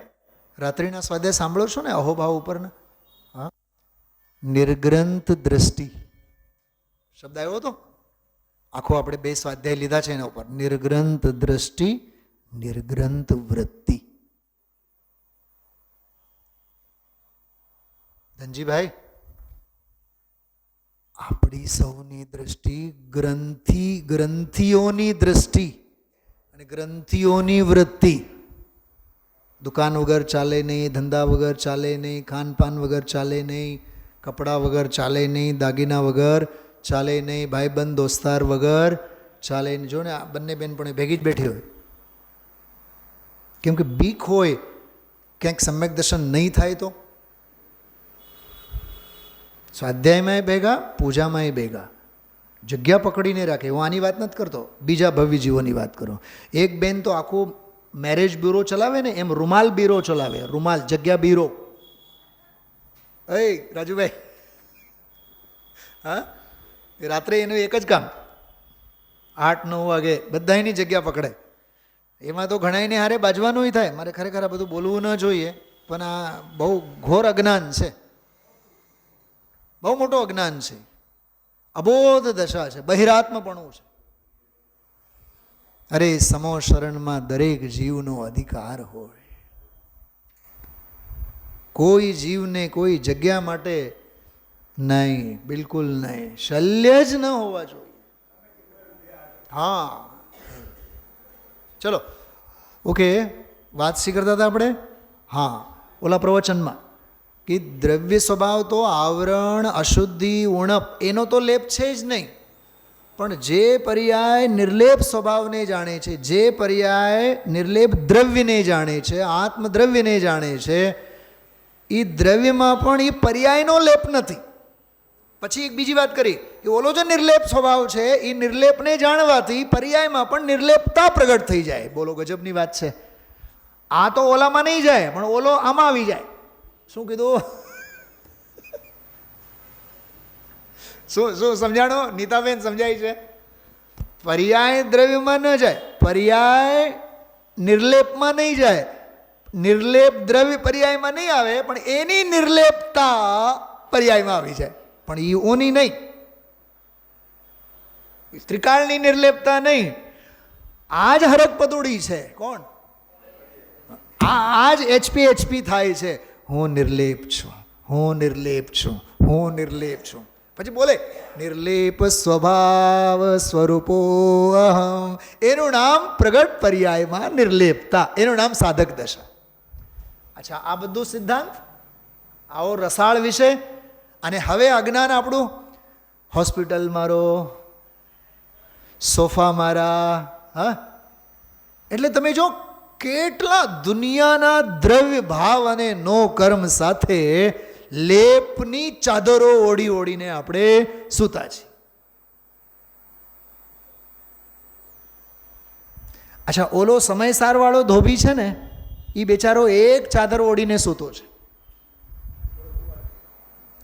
રાત્રિના સ્વાધ્યાય સાંભળો છો ને અહોભાવ ઉપરના? નિર્ગ્રંથ દ્રષ્ટિ શબ્દ આવ્યો હતો. આખો આપણે 2 સ્વાધ્યાય લીધા છે એના ઉપર. નિર્ગ્રંથ દ્રષ્ટિ, નિર્ગ્રંથ વૃત્તિ. ધનજીભાઈ, આપણી સૌની દ્રષ્ટિ ગ્રંથિઓની દ્રષ્ટિ અને ગ્રંથિઓની વૃત્તિ. દુકાન વગર ચાલે નહીં, ધંધા વગર ચાલે નહીં, ખાનપાન વગર ચાલે નહીં, કપડાં વગર ચાલે નહીં, દાગીના વગર ચાલે નહીં, ભાઈબંધ દોસ્તાર વગર ચાલે નહીં. જો ને આ બંને બેનપણી ભેગી જ બેઠી હોય. કેમ કે બીક હોય ક્યાંક સમ્યક દર્શન નહીં થાય તો. સ્વાધ્યાયમાંય ભેગા, પૂજામાંય ભેગા, જગ્યા પકડીને રાખે. હું આની વાત નથી કરતો, બીજા ભવ્ય જીવોની વાત કરો. એક બેન તો આખું મેરેજ બ્યુરો ચલાવે ને એમ રૂમાલ બ્યુરો ચલાવે. રૂમાલ જગ્યા બ્યુરો. રાજુભાઈ, હા, રાત્રે એનું એક જ કામ, 8-9 વાગે બધાની જગ્યા પકડે. એમાં તો ઘણાઈને હારે બાજવાનું થાય. મારે ખરેખર આ બધું બોલવું ન જોઈએ, પણ આ બહુ ઘોર અજ્ઞાન છે, બહુ મોટો અજ્ઞાન છે, અબોધ દશા છે, બહિરાત્મપણું છે. અરે સમો શરણમાં દરેક જીવનો અધિકાર હોય. કોઈ જીવને કોઈ જગ્યા માટે નહીં, બિલકુલ નહીં, શલ્ય જ ન હોવા જોઈએ. હા, ચલો ઓકે, વાત શી કરતા હતા આપણે? હા, ઓલા પ્રવચનમાં કે દ્રવ્ય સ્વભાવ તો આવરણ, અશુદ્ધિ, ઉણપ એનો તો લેપ છે જ નહીં. પણ જે પર્યાય નિર્લેપ સ્વભાવને જાણે છે, જે પર્યાય નિર્લેપ દ્રવ્યને જાણે છે, આત્મદ્રવ્યને જાણે છે, એ દ્રવ્યમાં પણ એ પર્યાયનો લેપ નથી. પછી એક બીજી વાત કરી કે ઓલો જો નિર્લેપ સ્વભાવ છે, એ નિર્લેપને જાણવાથી પર્યાયમાં પણ નિર્લેપતા પ્રગટ થઈ જાય. બોલો, ગજબની વાત છે. આ તો ઓલામાં નહીં જાય, પણ ઓલો આમાં આવી જાય. શું કીધું? શું સમજાણો? નીતાબેન સમજાય છે? પર્યાય દ્રવ્યમાં ન જાય, પર્યાય નિર્લેપમાં નહીં જાય, નિર્લેપ દ્રવ્ય પર્યાયમાં નહીં આવે, પણ એની નિર્લેપતા પર્યાયમાં આવી જાય. પણ એ ઓની નહીં, ત્રિકાળની નિર્લેપતા નહીં. આ જ હરક પદુડી છે. કોણ? આ જ એચપી થાય છે. હું નિર્લેપ છું, હું નિર્લેપ છું, હું નિર્લેપ છું. પછી બોલે નિર્લેપ સ્વભાવ સ્વરૂપો અહમ. એનું નામ પ્રગટ પર્યાયમાં નિર્લેપતા, એનું નામ સાધક દશા. અચ્છા, આ બધું સિદ્ધાંત, આવો રસાળ વિષય. અને હવે અજ્ઞાન આપણું હોસ્પિટલ મારો, સોફા મારા. હા, એટલે તમે જો કેટલા દુનિયાના દ્રવ્ય ભાવ અને નો કર્મ સાથે લેપની ચાદરો ઓઢી ઓઢીને આપણે સૂતા છીએ. અચ્છા, ઓલો સમયસાર વાળો ધોબી છે ને, એ બેચારો એક ચાદર ઓઢીને સૂતો છે.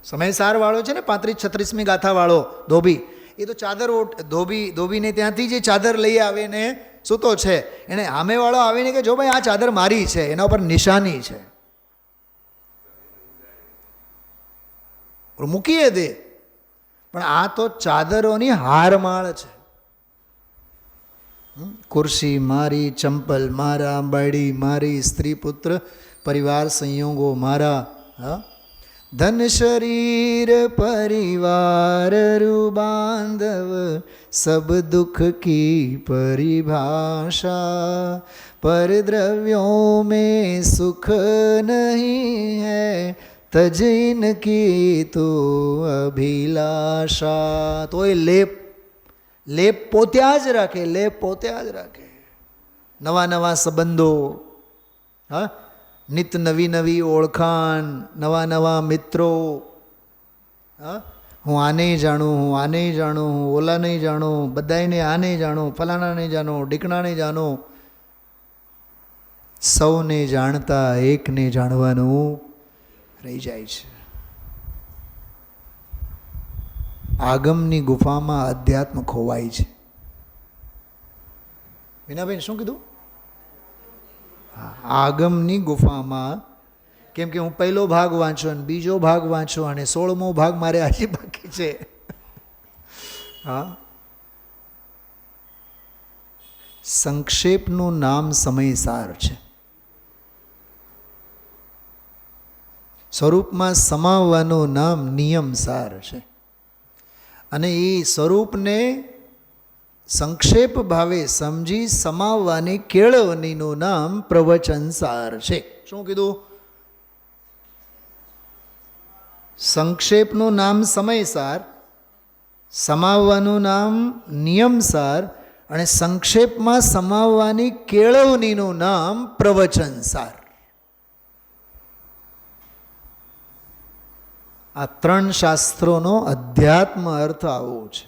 સમયસાર વાળો છે ને, 35-36મી ગાથા વાળો ધોબી, એ તો ચાદર ધોબીને ત્યાંથી જે ચાદર લઈ આવીને સૂતો છે. એને સામેવાળો આવીને કે જો ભાઈ આ ચાદર મારી છે, એના ઉપર નિશાની છે, મૂકીએ દે. પણ આ તો ચાદરોની હારમાળ છે. ખુરશી મારી, ચંપલ મારા, બાળી મારી, સ્ત્રી પુત્ર પરિવાર સંયોગો મારા. હા, ધન શરીર પરિવાર રૂ બાંધવ સબ દુઃખ કી પરિભાષા. પર દ્રવ્યો में सुख नहीं है, તજ ઇનકી તો અભિલાષા. તો એ લેપ પોત્યા જ રાખે, લેપ પોત્યા જ રાખે. નવા નવા સંબંધો, હા, નિત નવી નવી ઓળખાણ, નવા નવા મિત્રો. હા, હું આને જાણું, હું આને જાણું, હું ઓલા નહીં જાણું, બધાને આને જાણું, ફલાણાને જાણું, ઢીકણાને જાણું. સૌને જાણતા એકને જાણવાનું રહી જાય છે. આગમની ગુફામાં અધ્યાત્મ ખોવાય છે. વિનાબેન શું કીધું? આગમની ગુફામાં. કેમ કે હું પહેલો ભાગ વાંચો અને બીજો ભાગ વાંચો અને 16મો ભાગ મારે હજી બાકી છે. હા, સંક્ષેપનું નામ સમયસાર છે. સ્વરૂપમાં સમાવવાનું નામ નિયમસાર છે. અને એ સ્વરૂપને સંક્ષેપ ભાવે સમજી સમાવવાની કેળવણીનું નામ પ્રવચનસાર છે. શું કીધું? સંક્ષેપનું નામ સમયસાર, સમાવવાનું નામ નિયમસાર અને સંક્ષેપમાં સમાવવાની કેળવણીનું નામ પ્રવચનસાર. આ ત્રણ શાસ્ત્રોનો અધ્યાત્મ અર્થ આવો છે.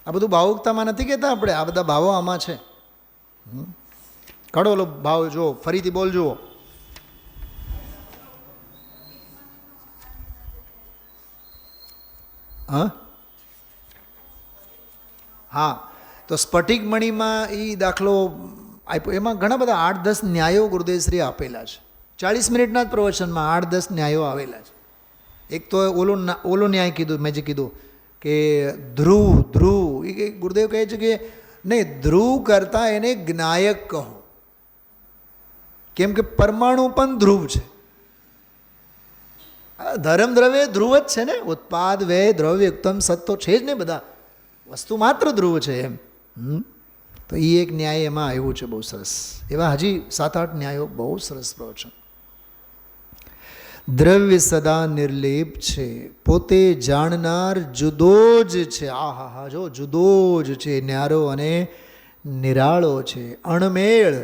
આ બધું ભાવુકતામાં નથી કહેતા આપણે, આ બધા ભાવો આમાં છે. કાઢો ઓલો ભાવ જુઓ, ફરીથી બોલ જુઓ. હા, તો સ્ફટિક મણીમાં એ દાખલો આપ્યો. એમાં ઘણા બધા 8-10 ન્યાયો ગુરુદેવશ્રી આપેલા છે. 40 મિનિટના જ પ્રવચનમાં 8-10 ન્યાયો આવેલા છે. એક તો ઓલો ન્યાય કીધું, મેં જે કીધું કે ધ્રુવ એ ગુરુદેવ કહે છે કે નહીં, ધ્રુવ કરતાં એને જ્ઞાયક કહો. કેમ કે પરમાણુ પણ ધ્રુવ છે. ધર્મ દ્રવ્ય ધ્રુવ જ છે ને, ઉત્પાદ વ્યય દ્રવ્ય ઉત્તમ સત તો છે જ ને, બધા વસ્તુ માત્ર ધ્રુવ છે એમ. તો એ એક ન્યાય એમાં આવ્યું છે, બહુ સરસ. એવા હજી 7-8 ન્યાયો બહુ સરસ પ્રવચન. દ્રવ્ય સદા નિર્લેપ છે, પોતે જાણનાર જુદો જ છે. આહા હા, જો જુદો જ છે, ન્યારો અને નિરાળો છે. અણમેળ,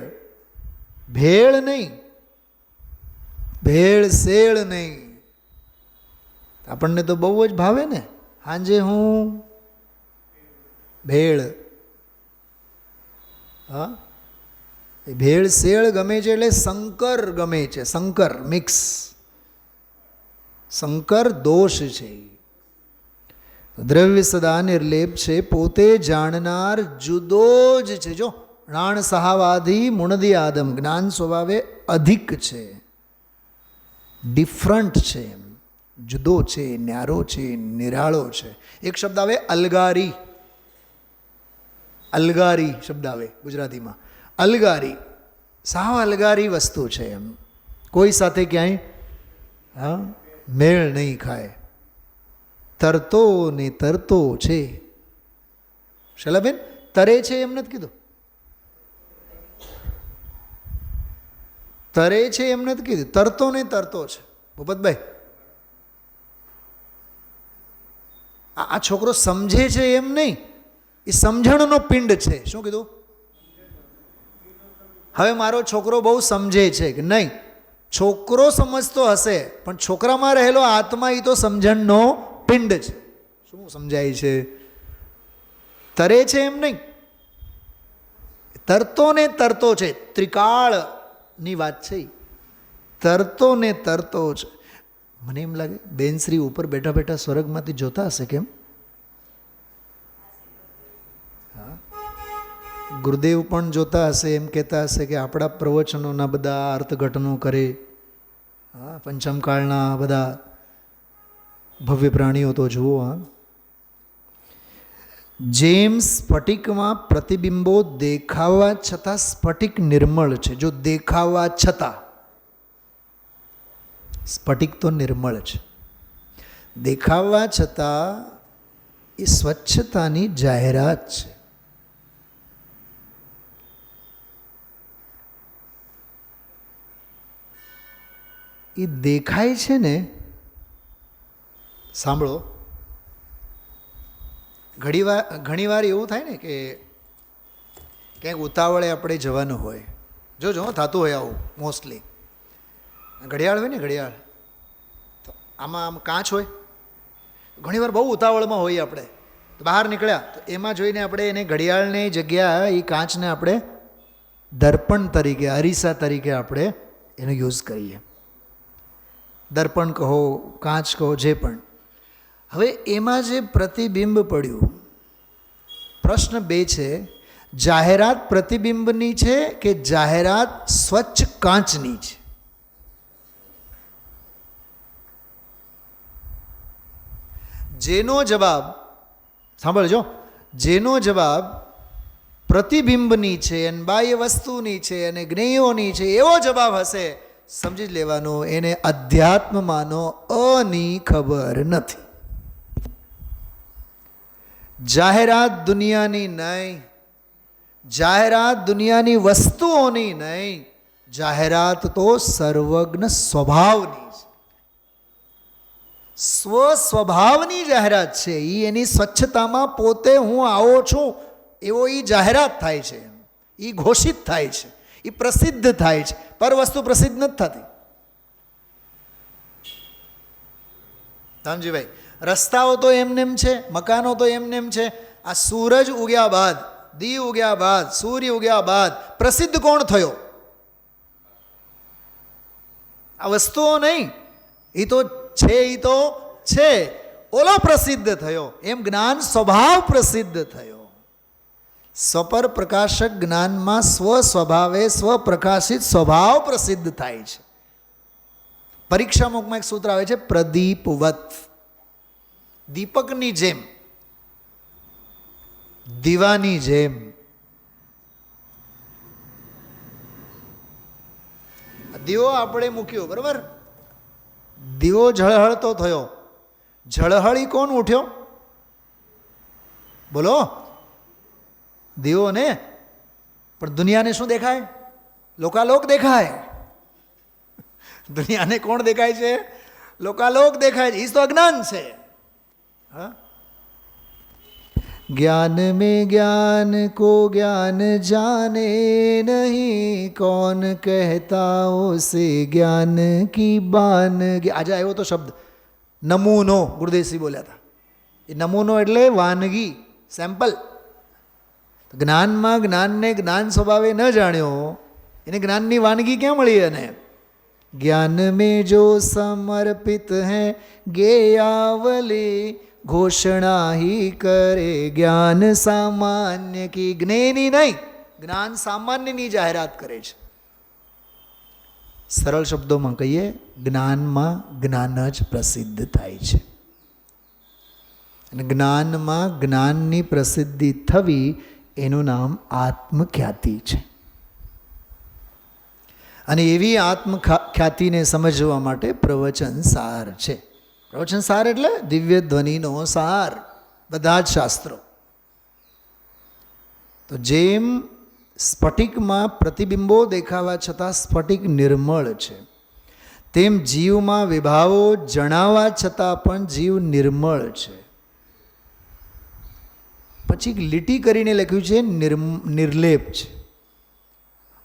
ભેળ નહીં, ભેળ શેળ નહીં. આપણને તો બહુ જ ભાવે ને, હાંજે હું ભેળ. હા, એ ભેળ શેળ ગમે છે એટલે શંકર ગમે છે. શંકર મિક્સ, શંકર દોષ છે. દ્રવ્ય સદા નિર્લેપ છે, પોતે જાણનાર જુદો જ છે. જો રાણ સહાવાધી મુણદી આદમ, જ્ઞાન સ્વભાવે અધિક છે, ડિફરન્ટ છે, જુદો છે, ન્યારો છે, નિરાળો છે. એક શબ્દ આવે અલગારી. અલગારી શબ્દ આવે ગુજરાતીમાં. અલગારી, સાવ અલગારી વસ્તુ છે એમ. કોઈ સાથે ક્યાંય હા મેળ નહીં ખાય. તરતો ને તરતો છે. શૈલાબેન, તરે છે એમ નથી કીધું, તરે છે એમ નથી કીધું, તરતો ને તરતો છે. ભૂપતભાઈ, આ છોકરો સમજે છે એમ નહીં, એ સમજણનો પિંડ છે. શું કીધું? હવે મારો છોકરો બહુ સમજે છે કે નહીં, છોકરો સમજતો હશે પણ છોકરામાં રહેલો આત્મા એ તો સમજણનો પિંડ છે. શું સમજાય છે? તરે છે એમ નહીં, તરતો ને તરતો છે. ત્રિકાળની વાત છે, તરતો ને તરતો છે. મને એમ લાગે બેનશ્રી ઉપર બેઠા બેઠા સ્વર્ગમાંથી જોતા હશે. કેમ? હા, ગુરુદેવ પણ જોતા હશે, એમ કહેતા હશે કે આપણા પ્રવચનોના બધા અર્થઘટનો કરે. હા, પંચમકાળના બધા ભવ્ય પ્રાણીઓ તો જુઓ. હા, જેમ સ્ફટિકમાં પ્રતિબિંબો દેખાવા છતાં સ્ફટિક નિર્મળ છે. જો દેખાવા છતાં, સ્ફટિક તો નિર્મળ છે, દેખાવા છતાં એ સ્વચ્છતાની જાહેરાત છે. એ દેખાય છે ને. સાંભળો, ઘણીવાર એવું થાય ને કે ક્યાંક ઉતાવળે આપણે જવાનું હોય. જોજો થતું હોય આવું મોસ્ટલી. ઘડિયાળ હોય ને, ઘડિયાળ તો આમાં આમ કાચ હોય. ઘણીવાર બહુ ઉતાવળમાં હોઈએ આપણે, તો બહાર નીકળ્યા તો એમાં જોઈને આપણે એને ઘડિયાળની જગ્યા એ કાચને આપણે દર્પણ તરીકે, અરીસા તરીકે આપણે એનો યુઝ કરીએ. દર્પણ કહો, કાચ કહો, જે પણ. હવે એમાં જે પ્રતિબિંબ પડ્યું, પ્રશ્ન 2 છે, જાહેરાત પ્રતિબિંબની છે કે જાહેરાત સ્વચ્છ કાચની છે? જેનો જવાબ સાંભળજો, જેનો જવાબ પ્રતિબિંબની છે અને બાહ્ય વસ્તુની છે અને જ્ઞેયોની છે એવો જવાબ હશે, સમજી જ લેવાનો એને અધ્યાત્મમાંનો અની ખબર નથી. જાહેરાત દુનિયાની નહીં, જાહેરાત દુનિયાની વસ્તુઓની નહીં, જાહેરાત તો સર્વજ્ઞ સ્વભાવની છે. સ્વ સ્વભાવની જાહેરાત છે. એ એની સ્વચ્છતામાં પોતે હું આવો છું એવો એ જાહેરાત થાય છે, એ ઘોષિત થાય છે, એ પ્રસિદ્ધ થાય છે. પર વસ્તુ પ્રસિદ્ધ નથી થતી. સમજીભાઈ, રસ્તાઓ તો એમનેમ છે, મકાનો તો એમનેમ છે. આ સૂરજ ઉગ્યા બાદ, દી ઉગ્યા બાદ, સૂર્ય ઉગ્યા બાદ પ્રસિદ્ધ કોણ થયો? આ વસ્તુઓ નહીં, એ તો છે, એ તો છે. ઓલો પ્રસિદ્ધ થયો. એમ જ્ઞાન સ્વભાવ પ્રસિદ્ધ થયો. સ્વપર પ્રકાશક જ્ઞાનમાં સ્વ સ્વભાવે સ્વપ્રકાશિત સ્વભાવ પ્રસિદ્ધ થાય છે. પરીક્ષામુખમાં એક સૂત્ર આવે છે, પ્રદીપવત. દીપકની જેમ, દીવાની જેમ. દીવો આપણે મૂક્યો, બરાબર? દીવો ઝળહળતો થયો. ઝળહળી કોણ ઉઠ્યો? બોલો. દીવો ને. પણ દુનિયાને શું દેખાય? લોકાલોક દેખાય. દુનિયાને કોણ દેખાય છે? લોકાલોક દેખાય છે. એ તો અજ્ઞાન છે. હા, ज्ञान में ज्ञान को ज्ञान जाने नहीं, कौन कहता उसे ज्ञान की बान. આજે આવ્યો તો શબ્દ નમૂનો, ગુરુદેવસિંહ બોલ્યા હતા. એ નમૂનો એટલે વાનગી, સેમ્પલ. જ્ઞાનમાં જ્ઞાનને જ્ઞાન સ્વભાવે ન જાણ્યો, એને જ્ઞાનની વાનગી ક્યાં મળી? એને ज्ञान में जो समर्पित है गेयावली, घोषणा ही करे ज्ञान सामान्य की. જ્ઞેયની નહીં, જ્ઞાન સામાન્યની જાહેરાત કરે છે. સરળ શબ્દોમાં કહીએ, જ્ઞાનમાં જ્ઞાન જ પ્રસિદ્ધ થાય છે. અને જ્ઞાનમાં જ્ઞાનની પ્રસિદ્ધિ થવી એનું નામ આત્મખ્યાતિ છે. અને એવી આત્મખ્યાતિને સમજવા માટે પ્રવચન સાર છે. પ્રવચન સાર એટલે દિવ્ય ધ્વનિનો સાર, બધા જ શાસ્ત્રો. તો જેમ સ્ફટિકમાં પ્રતિબિંબો દેખાવા છતાં સ્ફટિક નિર્મળ છે, તેમ જીવમાં વિભાવો જણાવવા છતાં પણ જીવ નિર્મળ છે. પછી લીટી કરીને લખ્યું છે નિર્લેપ છે.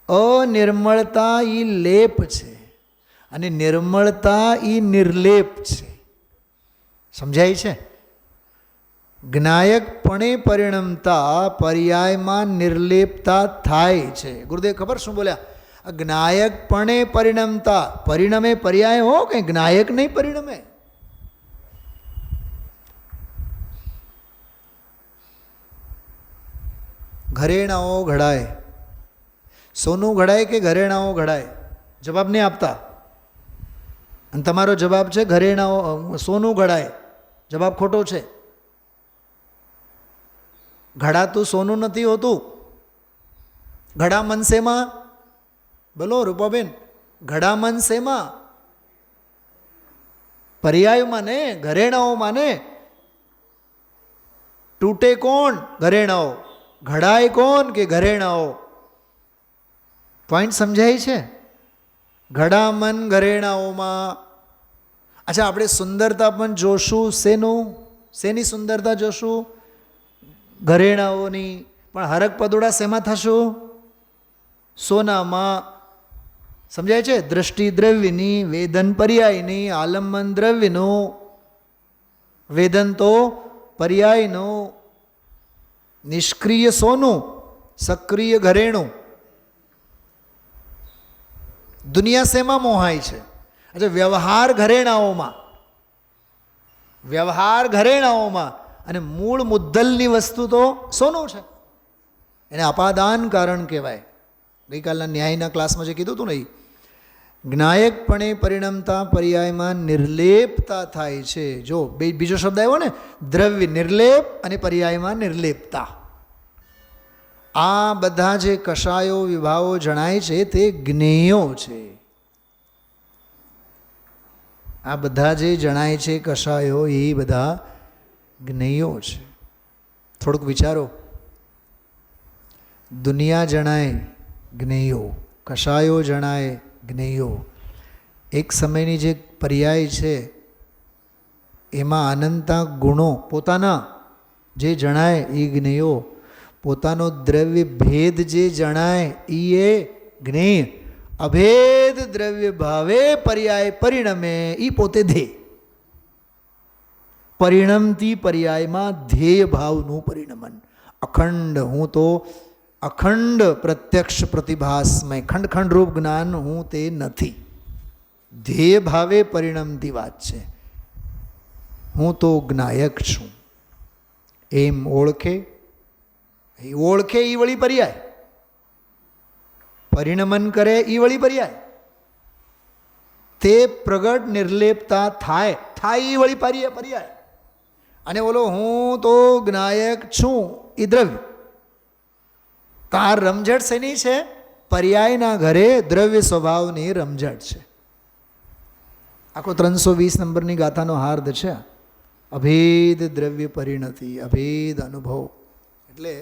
અનિર્મળતા એ લેપ છે અને નિર્મળતા એ નિર્લેપ છે. સમજાય છે? જ્ઞાયકપણે પરિણમતા પર્યાયમાં નિર્લેપતા થાય છે. ગુરુદેવ ખબર શું બોલ્યા? જ્ઞાયકપણે પરિણમતા, પરિણમે પર્યાય હો કે જ્ઞાયક નહીં પરિણમે. ઘરેણાઓ ઘડાય, સોનું ઘડાય કે ઘરેણાઓ ઘડાય? જવાબ નહીં આપતા. અને તમારો જવાબ છે ઘરેણાઓ, સોનું ઘડાય. જવાબ ખોટો છે. ઘડાતું સોનું નથી હોતું. ઘડામન શેમાં? બોલો રૂપાબેન, ઘડામન શેમાં? પર્યાયમાં ને, ઘરેણાઓમાં ને. તૂટે કોણ? ઘરેણાઓ. ઘડાય કોણ? કે ઘરેણાઓ. પોઈન્ટ સમજાય છે? ઘડામન ઘરેણાઓમાં. અચ્છા, આપણે સુંદરતા પણ જોશું. શેની સુંદરતા જોશું? ઘરેણાઓની. પણ હરક પદોડા શેમાં થશું? સોનામાં. સમજાય છે? દ્રષ્ટિ દ્રવ્યની, વેદન પર્યાયની, આલંબન દ્રવ્યનું. વેદન તો પર્યાયનું. નિષ્ક્રિય સોનું, સક્રિય ઘરેણું. દુનિયા શેમાં મોહાય છે? અચ્છા, વ્યવહાર ઘરેણાઓમાં. વ્યવહાર ઘરેણાઓમાં. અને મૂળ મુદ્દલની વસ્તુ તો સોનું છે. એને અપાદાન કારણ કહેવાય. ગઈકાલના ન્યાયના ક્લાસમાં જે કીધું હતું ને, જ્ઞાયકપણે પરિણમતા પર્યાયમાં નિર્લેપતા થાય છે. જો બીજો શબ્દ આવ્યો ને, દ્રવ્ય નિર્લેપ અને પર્યાયમાં નિર્લેપતા. આ બધા જે કષાયો વિભાવો જણાય છે તે જ્ઞેયો છે. આ બધા જે જણાય છે કષાયો એ બધા જ્ઞેયો છે. થોડુંક વિચારો. દુનિયા જણાય જ્ઞેયો, કષાયો જણાય જ્ઞેયો. એક સમયની જે પર્યાય છે એમાં અનંતા ગુણો પોતાના જે જણાય એ જ્ઞેયો, પોતાનો દ્રવ્ય ભેદ જે જણાય એ જ્ઞેય. અભેદ દ્રવ્ય ભાવે પર્યાય પરિણમે એ પોતે ધ્યેય. પરિણમતી પર્યાયમાં ધ્યેય ભાવનું પરિણમન. અખંડ હું તો અખંડ પ્રત્યક્ષ પ્રતિભાસમય ખંડ ખંડ રૂપ જ્ઞાન હું તે નથી. ધ્યેય ભાવે પરિણમતી વાત છે. હું તો જ્ઞાયક છું એમ ઓળખે. એ ઓળખે એ વળી પર્યાય. પરિણમન કરે એ વળી પર્યાય. તે પ્રગટ નિર્લેપતા થાય એ વળી પર્યાય. અને બોલો હું તો જ્ઞાયક છું એ દ્રવ્ય. કાર રમઝટ શેની છે? પર્યાયના ઘરે દ્રવ્ય સ્વભાવની રમઝટ છે. આખો 320 નંબરની ગાથાનો હાર્દ છે. અભેદ દ્રવ્ય પરિણતિ, અભેદ અનુભવ. એટલે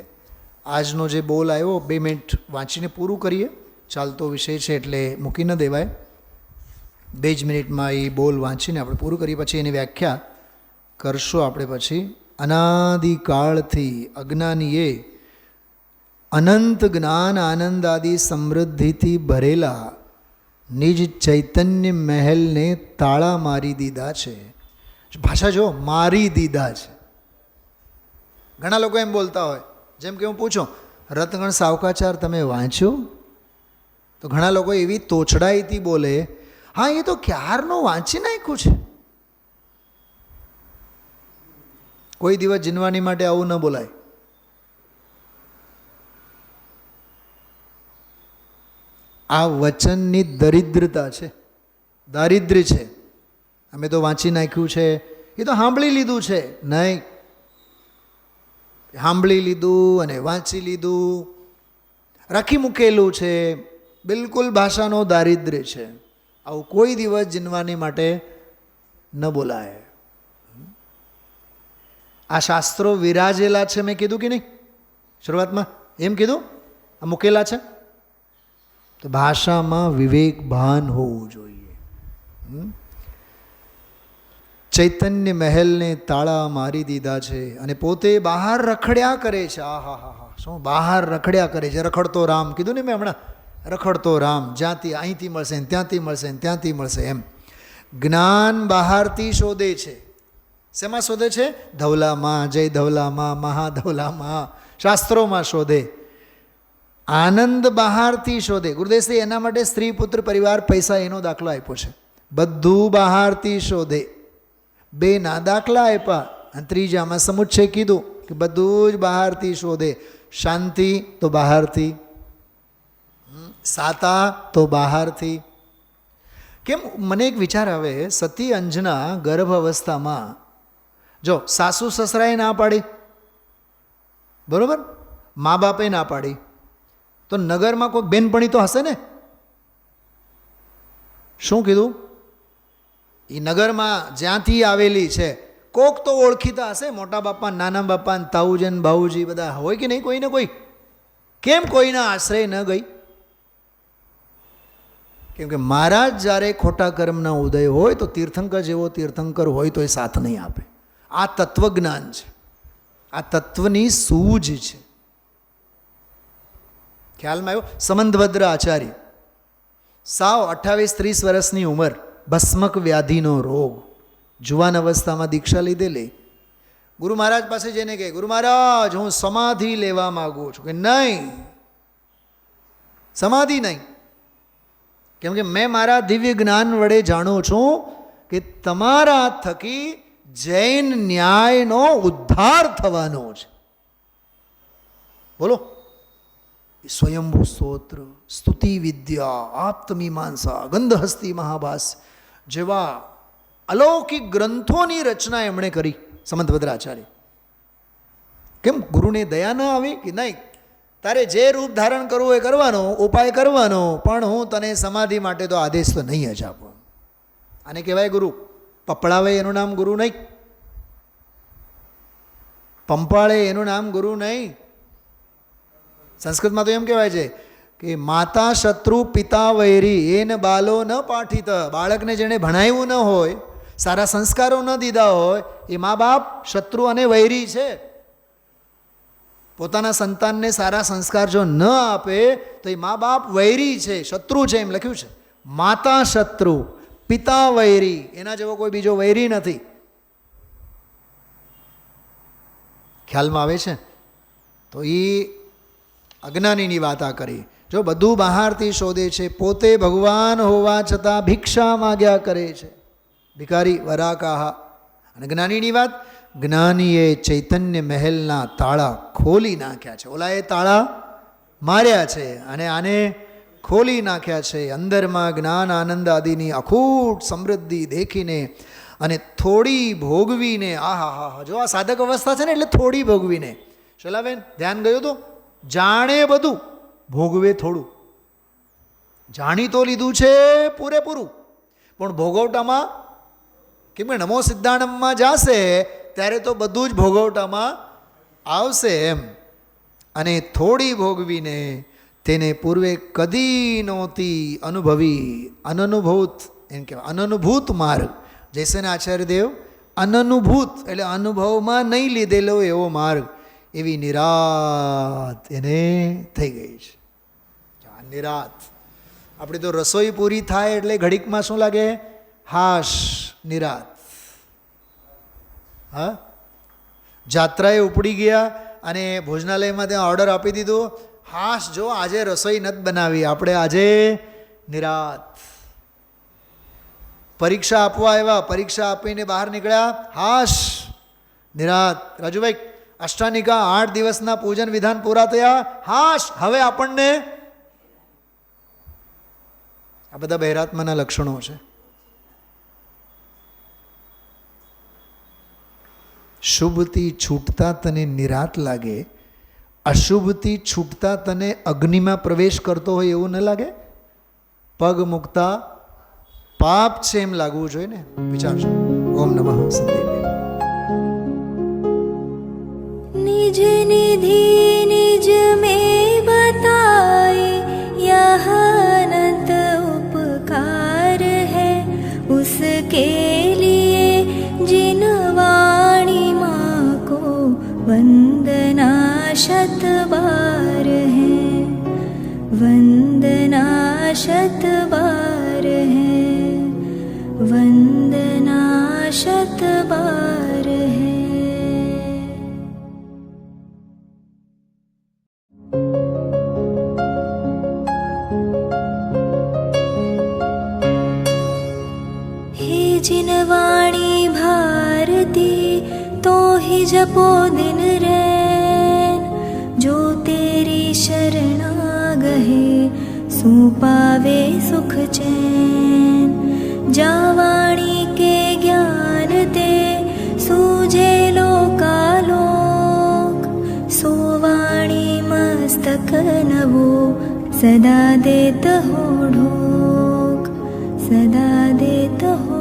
આજનો જે બોલ આવ્યો 2 મિનિટ વાંચીને પૂરું કરીએ. ચાલતો વિષય છે એટલે મૂકી ન દેવાય. 2 જ મિનિટમાં એ બોલ વાંચીને આપણે પૂરું કરીએ. પછી એની વ્યાખ્યા કરશું આપણે. પછી અનાદિકાળથી અજ્ઞાનીએ અનંત જ્ઞાન આનંદ આદિ સમૃદ્ધિથી ભરેલા નિજ ચૈતન્ય મહેલને તાળા મારી દીધા છે. ભાષા જો, મારી દીધા છે. ઘણા લોકો એમ બોલતા હોય, જેમ કે હું પૂછું રતગણ સાવકાચાર તમે વાંચ્યો? તો ઘણા લોકો એવી તોછડાઈથી બોલે, હા એ તો ક્યારનું વાંચી નાખ્યું છે. કોઈ દિવસ જીનવાની માટે આવું ન બોલાય. આ વચનની દરિદ્રતા છે, દારિદ્ર્ય છે. અમે તો વાંચી નાખ્યું છે, એ તો સાંભળી લીધું છે. નહીં, સાંભળી લીધું અને વાંચી લીધું, રાખી મૂકેલું છે. બિલકુલ ભાષાનો દારિદ્ર્ય છે. આવું કોઈ દિવસ જીનવાની માટે ન બોલાય. આ શાસ્ત્રો વિરાજેલા છે, મેં કીધું કે નહીં શરૂઆતમાં? એમ કીધું આ મૂકેલા છે. તો ભાષામાં વિવેક ભાન હોવું જોઈએ. ચૈતન્ય મહેલને તાળા મારી દીધા છે અને પોતે બહાર રખડ્યા કરે છે. હા, શું બહાર રખડ્યા કરે છે? રખડતો રામ કીધું ને મેં હમણાં. રખડતો રામ, જ્યાંથી અહીંથી મળશે ને ત્યાંથી મળશે ને ત્યાંથી મળશે એમ. જ્ઞાન બહારથી શોધે છે. શેમાં શોધે છે? ધવલામાં, જય ધવલામાં, મહાધવલામાં, શાસ્ત્રોમાં શોધે. આનંદ બહારથી શોધે. ગુરુદેવશ્રી એના માટે સ્ત્રી પુત્ર પરિવાર પૈસા એનો દાખલો આપ્યો છે. બધું બહારથી શોધે. 2 ના દાખલા આપ્યા અને 3જામાં સમુચ્ચય કીધું કે બધું જ બહારથી શોધે. શાંતિ તો બહારથી, સાતા તો બહારથી. કેમ? મને એક વિચાર આવે. સતી અંજના ગર્ભ અવસ્થામાં જો સાસુ સસરાએ ના પાડી, બરોબર, મા બાપે ના પાડી, તો નગરમાં કોઈ બેનપણી તો હશે ને? શું કીધું? એ નગરમાં જ્યાંથી આવેલી છે કોક તો ઓળખીતા હશે. મોટા બાપા, નાના બાપા, તાઉજન ભાઉજી બધા હોય કે નહીં? કોઈને કોઈ. કેમ કોઈના આશ્રય ન ગઈ? કેમ કે મહારાજ જ્યારે ખોટા કર્મના ઉદય હોય તો તીર્થંકર જેવો તીર્થંકર હોય તો એ સાથ નહીં આપે. આ તત્વજ્ઞાન છે, આ તત્વની સૂઝ છે. ખ્યાલમાં આવ્યો? સમંતભદ્ર આચાર્ય, સાવ 28-30 વર્ષની ઉંમર, ભસ્મક વ્યાધિનો રોગ, જુવાન અવસ્થામાં દીક્ષા લીધેલી. ગુરુ મહારાજ પાસે જઈને કહે, ગુરુ મહારાજ હું સમાધિ લેવા માગું છું. કે નહીં, સમાધિ નહીં. કેમ કે મેં મારા દિવ્ય જ્ઞાન વડે જાણું છું કે તમારા થકી જૈન ન્યાયનો ઉદ્ધાર થવાનો છે. બોલો, સ્વયંભૂ સ્તોત્ર, સ્તુતિ વિદ્યા, આપ્તમીમાંસા, ગંધહસ્તી મહાભાષ્ય જેવા અલૌકિક ગ્રંથોની રચના એમણે કરી સમંતભદ્રાચાર્ય. કેમ? ગુરુને દયા ન આવી કે નહીં? તારે જે રૂપ ધારણ કરવું એ કરવાનો, ઉપાય કરવાનો, પણ હું તને સમાધિ માટે તો આદેશ તો નહીં જ આપું. આને કહેવાય ગુરુ. પપળાવે એનું નામ ગુરુ નહીં, પંપાળે એનું નામ ગુરુ નહીં. સંસ્કૃતમાં તો એમ કહેવાય છે કે માતા શત્રુ પિતા વૈરી એન બાલો ન પાઠિત. બાળકને જેણે ભણાવ્યું ન હોય, સારા સંસ્કારો ન દીધા હોય, એ મા બાપ શત્રુ અને વૈરી છે. પોતાના સંતાનને સારા સંસ્કાર જો ન આપે તો એ મા બાપ વૈરી છે, શત્રુ છે, એમ લખ્યું છે. માતા શત્રુ પિતા વૈરી, એના જેવો કોઈ બીજો વૈરી નથી. ખ્યાલમાં આવે છે? તો એ અજ્ઞાનીની વાત આ કરી. જો બધું બહારથી શોધે છે, પોતે ભગવાન હોવા છતાં ભિક્ષા માગ્યા કરે છે, ભિખારી વરાકાહા. અને જ્ઞાનીની વાત, જ્ઞાનીએ ચૈતન્ય મહેલના તાળા ખોલી નાખ્યા છે. ઓલાએ તાળા માર્યા છે અને આને ખોલી નાખ્યા છે. અંદરમાં જ્ઞાન આનંદ આદિની અખૂટ સમૃદ્ધિ દેખીને અને થોડી ભોગવીને, આહા હા, જો આ સાધક અવસ્થા છે ને, એટલે થોડી ભોગવીને. શલાબેન ધ્યાન ગયું તો, જાણે બધું, ભોગવે થોડું. જાણી તો લીધું છે પૂરેપૂરું, પણ ભોગવટામાં, કેમ કે નમો સિદ્ધાણમમાં જશે ત્યારે તો બધું જ ભોગવટામાં આવશે એમ. અને થોડી ભોગવીને તેને પૂર્વે કદી નહોતી અનુભવી, અનનુભૂત એમ કહેવાય, અનનુભૂત માર્ગ. જયસેન આચાર્યદેવ અનનુભૂત એટલે અનુભવમાં નહીં લીધેલો એવો માર્ગ, એવી નિરાત એને થઈ ગઈ છે. નિરાત. આપણી તો રસોઈ પૂરી થાય એટલે ઘડીકમાં શું લાગે? હાશ, નિરાત. હા, જાત્રાએ ઉપડી ગયા અને ભોજનાલયમાં ત્યાં ઓર્ડર આપી દીધો, હાશ જો આજે રસોઈ નથી બનાવી, આપણે આજે નિરાત. પરીક્ષા આપવા આવ્યા, પરીક્ષા આપીને બહાર નીકળ્યા, હાશ, નિરાત. રાજુભાઈ અષ્ટાનિકા 8 દિવસના પૂજન વિધાન પૂરા થયા, હાશ, હવે આપણને. આ બધા બહેરાત્માના લક્ષણો છે. શુભથી છૂટતા તને નિરાત લાગે, અશુભથી છૂટતા તને અગ્નિમાં પ્રવેશ કરતો હોય એવું ન લાગે? પગ મૂકતા પાપ છે એમ લાગવું જોઈએ ને. વિચારજો. ઓમ નમઃ સિદ્ધેય. निज निधि निज में बताए यह अनंत उपकार है, उसके लिए जिन वाणी माँ को वंदना शत बार है, वंदना शत बार है, वंदना शत बार है. जिन वाणी भारती तो ही जपो दिन रैन, जो तेरी शरणा गहे सो पावे सुख चैन. जा वाणी के ज्ञान ते सूझे लोकालोक, सो वाणी मस्तक नवो सदा देत हो ढोक, सदा देत हो